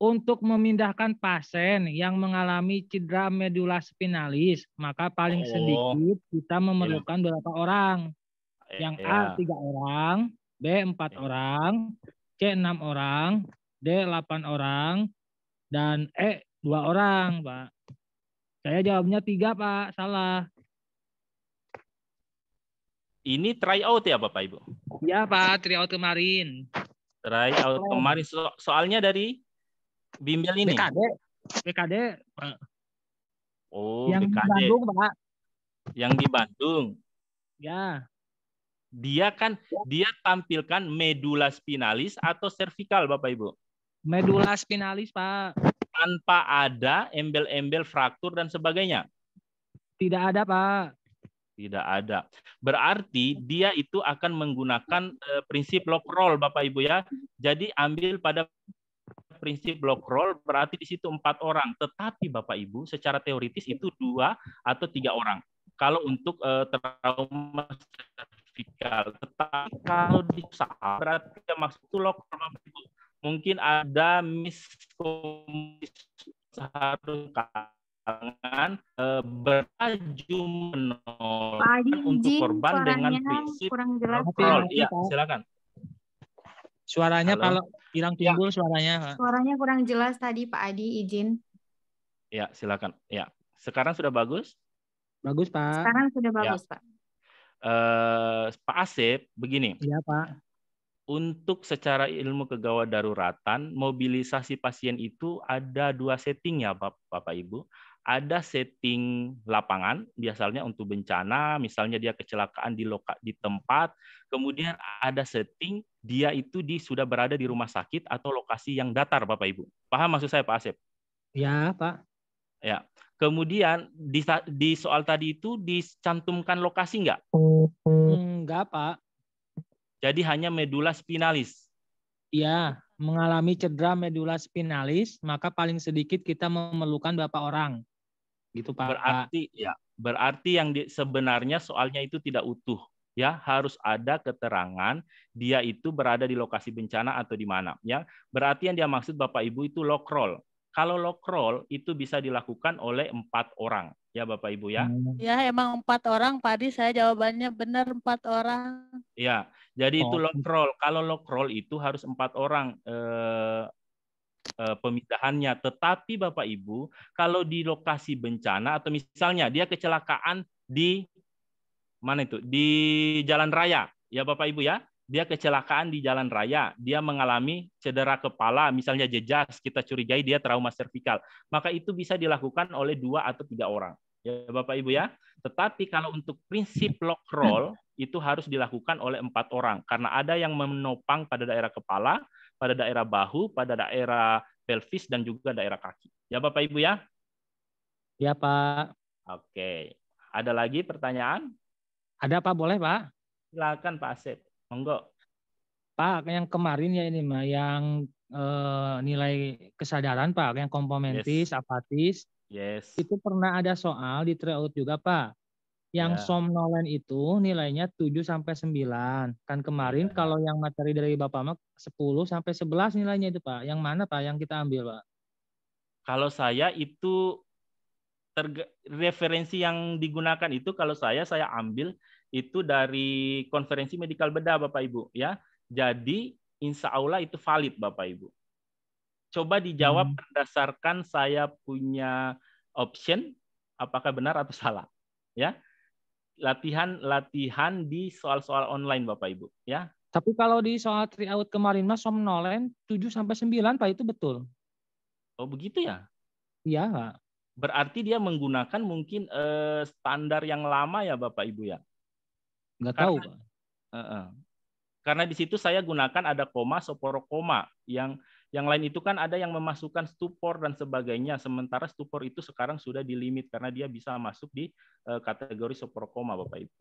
Untuk memindahkan pasien yang mengalami cedera medula spinalis, maka paling sedikit kita memerlukan berapa orang? Yang A 3 orang, B 4 orang, C 6 orang, D 8 orang, dan E 2 orang, Pak. Saya jawabnya 3, Pak. Salah. Ini try out ya Bapak Ibu? Iya Pak, try out kemarin. Try out kemarin. Soalnya dari bimbel ini? PKD, Pak. Oh, yang BKD. Di Bandung, Pak. Yang di Bandung. Ya. Dia tampilkan medula spinalis atau cervical, Bapak Ibu? Medula spinalis, Pak. Tanpa ada embel-embel fraktur dan sebagainya? Tidak ada, Pak. Tidak ada. Berarti dia itu akan menggunakan prinsip lock roll, Bapak Ibu ya. Jadi ambil pada prinsip block roll berarti di situ 4 orang. Tetapi Bapak Ibu secara teoritis itu 2 atau 3 orang. Kalau untuk trauma cervical. Tetapi kalau di soal berarti maksud itu lock roll Bapak Ibu. Mungkin ada miskomunikasi kalangan berbaju menolong untuk korban dengan prinsip lock roll. Iya, silakan. Suaranya kalau hilang timbul suaranya. Suaranya kurang jelas tadi Pak Adi, izin. Ya, silakan. Ya, sekarang sudah bagus? Bagus, Pak. Sekarang sudah bagus, Pak. Pak Asep, begini. Iya, Pak. untuk secara ilmu kegawat daruratan, mobilisasi pasien itu ada 2 setting ya Bapak Ibu. Ada setting lapangan, biasanya untuk bencana, misalnya dia kecelakaan di tempat, kemudian ada setting dia itu sudah berada di rumah sakit atau lokasi yang datar Bapak Ibu. Paham maksud saya Pak Asep? Ya, Pak. Ya. Kemudian di soal tadi itu dicantumkan lokasi nggak? Enggak, Pak. Jadi hanya medula spinalis. Iya, mengalami cedera medula spinalis, maka paling sedikit kita memerlukan berapa orang. Gitu, Pak. Berarti yang sebenarnya soalnya itu tidak utuh. Ya, harus ada keterangan dia itu berada di lokasi bencana atau di mana. Ya, berarti yang dia maksud Bapak Ibu itu lock roll. Kalau lock roll itu bisa dilakukan oleh 4 orang. Ya, Bapak Ibu ya. Ya, emang 4 orang, Pak Adi. Saya jawabannya benar 4 orang. Ya, jadi itu lock roll. Kalau lock roll itu harus 4 orang pemindahannya. Tetapi Bapak Ibu, kalau di lokasi bencana atau misalnya dia kecelakaan di mana itu? Di jalan raya, ya Bapak Ibu ya. Dia kecelakaan di jalan raya, dia mengalami cedera kepala, misalnya jejas, kita curigai dia trauma servikal. Maka itu bisa dilakukan oleh 2 atau 3 orang. Ya Bapak Ibu ya. Tetapi kalau untuk prinsip lock roll itu harus dilakukan oleh 4 orang karena ada yang menopang pada daerah kepala, pada daerah bahu, pada daerah pelvis dan juga daerah kaki. Ya Bapak Ibu ya? Ya, Pak. Oke. Ada lagi pertanyaan? Ada, Pak, boleh, Pak? Silakan Pak Asep. Monggo. Pak, yang kemarin ya ini mah yang nilai kesadaran Pak, yang kompomentis, apatis. Yes. Itu pernah ada soal di tryout juga Pak. Yang somnolen itu nilainya 7 sampai 9. Kan kemarin kalau yang materi dari Bapak mah 10 sampai 11 nilainya itu Pak. Yang mana Pak yang kita ambil Pak? Kalau saya itu referensi yang digunakan itu kalau saya ambil itu dari konferensi medikal bedah Bapak Ibu ya. Jadi insya Allah itu valid Bapak Ibu. Coba dijawab berdasarkan saya punya option apakah benar atau salah ya. Latihan di soal-soal online Bapak Ibu ya. Tapi kalau di soal tryout kemarin mas somnolen 7 sampai 9 Pak itu betul. Oh begitu ya? Iya Pak. Berarti dia menggunakan mungkin standar yang lama ya Bapak Ibu ya? Nggak tahu Pak. Karena di situ saya gunakan ada koma, soporokoma. Yang lain itu kan ada yang memasukkan stupor dan sebagainya. Sementara stupor itu sekarang sudah dilimit karena dia bisa masuk di kategori soporokoma Bapak Ibu.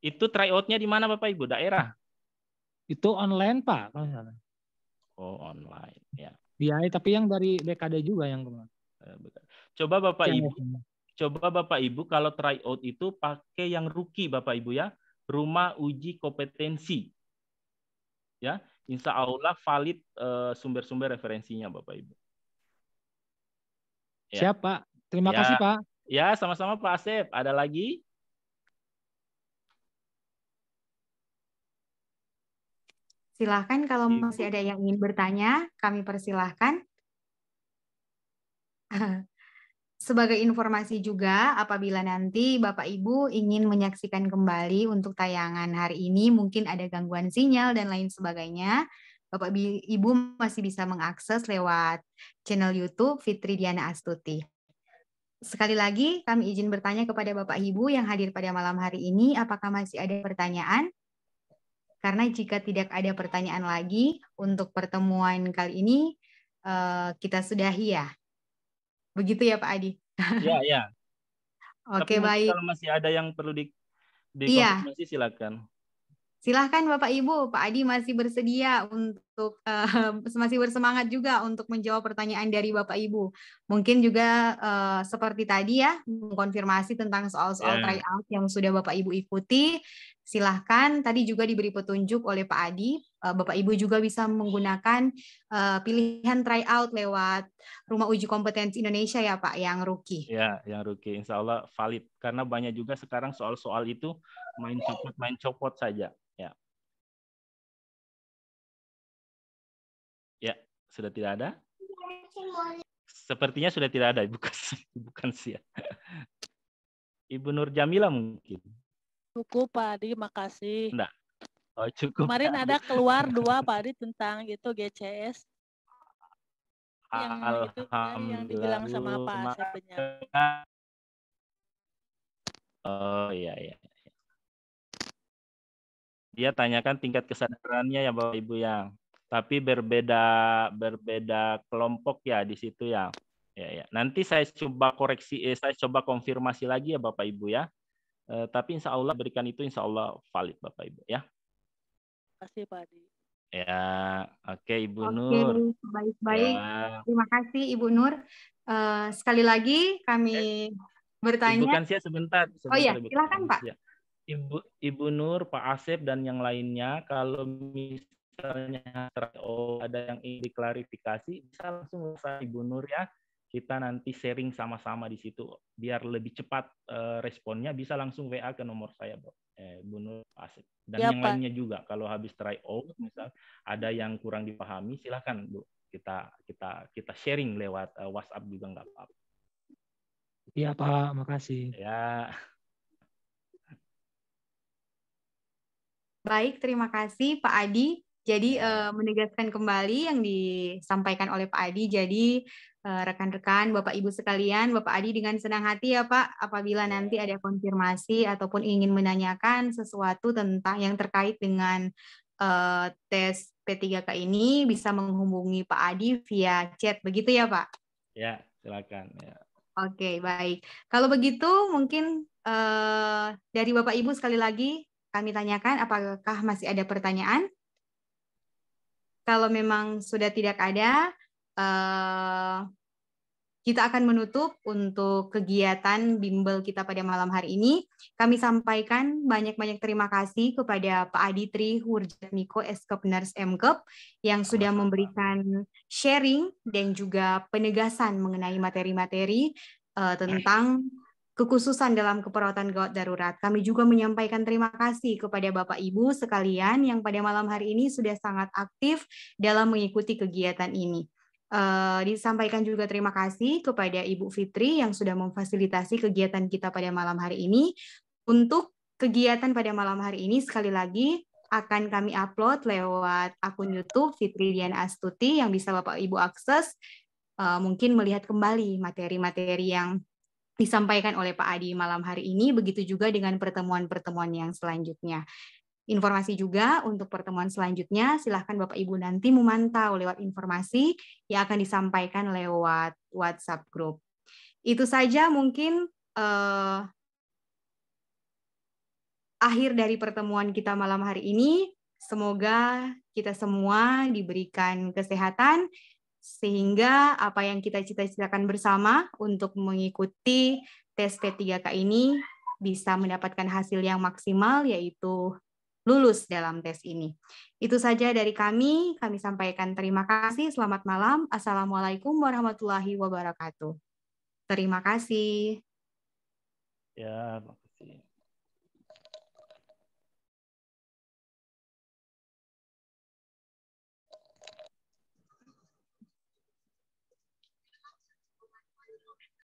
Itu tryout-nya di mana Bapak Ibu? Daerah? Itu online Pak. Oh online ya. Iya, tapi yang dari BKD juga yang kemarin. Coba Bapak Ibu kalau tryout itu pakai yang rookie Bapak Ibu ya, rumah uji kompetensi. Ya, insya Allah valid sumber-sumber referensinya Bapak Ibu. Ya. Siap Pak, terima kasih Pak. Ya, sama-sama Pak Asep. Ada lagi? Silahkan kalau masih ada yang ingin bertanya, kami persilahkan. Sebagai informasi juga, apabila nanti Bapak Ibu ingin menyaksikan kembali untuk tayangan hari ini, mungkin ada gangguan sinyal dan lain sebagainya, Bapak Ibu masih bisa mengakses lewat channel YouTube Fitri Diana Astuti. Sekali lagi, kami izin bertanya kepada Bapak Ibu yang hadir pada malam hari ini, apakah masih ada pertanyaan? Karena jika tidak ada pertanyaan lagi, untuk pertemuan kali ini, kita sudahi ya. Begitu ya Pak Adi? Iya. Oke, baik. Kalau masih ada yang perlu dikonfirmasi silakan. Silahkan Bapak Ibu, Pak Adi masih bersedia untuk masih bersemangat juga untuk menjawab pertanyaan dari Bapak Ibu. Mungkin juga seperti tadi ya, mengkonfirmasi tentang soal-soal tryout yang sudah Bapak Ibu ikuti. Silahkan, tadi juga diberi petunjuk oleh Pak Adi, Bapak Ibu juga bisa menggunakan pilihan tryout lewat Rumah Uji Kompetensi Indonesia ya Pak, yang rookie. Ya, yang rookie, insya Allah valid. Karena banyak juga sekarang soal-soal itu main copot saja. Ya, sudah tidak ada? Sepertinya sudah tidak ada, bukan sih ya. Ibu Nur Jamila mungkin. Cukup Pak Adi, makasih. Enggak. Oh, cukup. Kemarin ada keluar 2 Pak Adi tentang itu GCS. Yang itu tadi yang dibilang sama Pak Asep benar. Oh iya. Dia tanyakan tingkat kesadarannya ya Bapak Ibu ya. Tapi berbeda kelompok ya di situ ya. Ya. Nanti saya coba koreksi, saya coba konfirmasi lagi ya Bapak Ibu ya. Tapi insya Allah berikan itu insya Allah valid Bapak Ibu ya. Terima kasih Pak Adi. Ya, oke Ibu Nur. Baik-baik. Ya. Terima kasih Ibu Nur. Sekali lagi kami bertanya. Ibu Kansia sebentar. Oh iya, Ibu silakan Pak. Kansia. Ibu Nur, Pak Asep dan yang lainnya, kalau misalnya ada yang ingin diklarifikasi, bisa langsung ke Ibu Nur ya. Kita nanti sharing sama-sama di situ biar lebih cepat responnya, bisa langsung WA ke nomor saya, Bu Nur, Pak Asep. Dan Ya, yang Pak. lainnya juga kalau habis try out misal ada yang kurang dipahami, silakan Bu, kita sharing lewat WhatsApp juga nggak apa-apa. Iya Pak, makasih. Ya. Baik, terima kasih Pak Adi. Jadi menegaskan kembali yang disampaikan oleh Pak Adi. Jadi rekan-rekan, Bapak Ibu sekalian, Bapak Adi dengan senang hati ya Pak, apabila nanti ada konfirmasi ataupun ingin menanyakan sesuatu tentang yang terkait dengan tes P3K ini, bisa menghubungi Pak Adi via chat, begitu ya Pak? Ya, silakan. Ya. Oke, baik. Kalau begitu mungkin dari Bapak Ibu sekali lagi kami tanyakan apakah masih ada pertanyaan? Kalau memang sudah tidak ada, kita akan menutup untuk kegiatan bimbel kita pada malam hari ini. Kami sampaikan banyak-banyak terima kasih kepada Pak Adi Tri Hurjatmiko, Eskep Nurse Mkep, yang sudah memberikan sharing dan juga penegasan mengenai materi-materi tentang kekhususan dalam keperawatan gawat darurat. Kami juga menyampaikan terima kasih kepada Bapak Ibu sekalian yang pada malam hari ini sudah sangat aktif dalam mengikuti kegiatan ini. Disampaikan juga terima kasih kepada Ibu Fitri yang sudah memfasilitasi kegiatan kita pada malam hari ini. Untuk kegiatan pada malam hari ini sekali lagi akan kami upload lewat akun YouTube Fitri Diana Astuti yang bisa Bapak Ibu akses, mungkin melihat kembali materi-materi yang disampaikan oleh Pak Adi malam hari ini, begitu juga dengan pertemuan-pertemuan yang selanjutnya. Informasi juga untuk pertemuan selanjutnya, silahkan Bapak Ibu nanti memantau lewat informasi yang akan disampaikan lewat WhatsApp Group. Itu saja mungkin akhir dari pertemuan kita malam hari ini. Semoga kita semua diberikan kesehatan, sehingga apa yang kita cita-citakan bersama untuk mengikuti tes P3K ini bisa mendapatkan hasil yang maksimal, yaitu lulus dalam tes ini. Itu saja dari kami sampaikan terima kasih, selamat malam, Assalamualaikum warahmatullahi wabarakatuh. Terima kasih. Ya.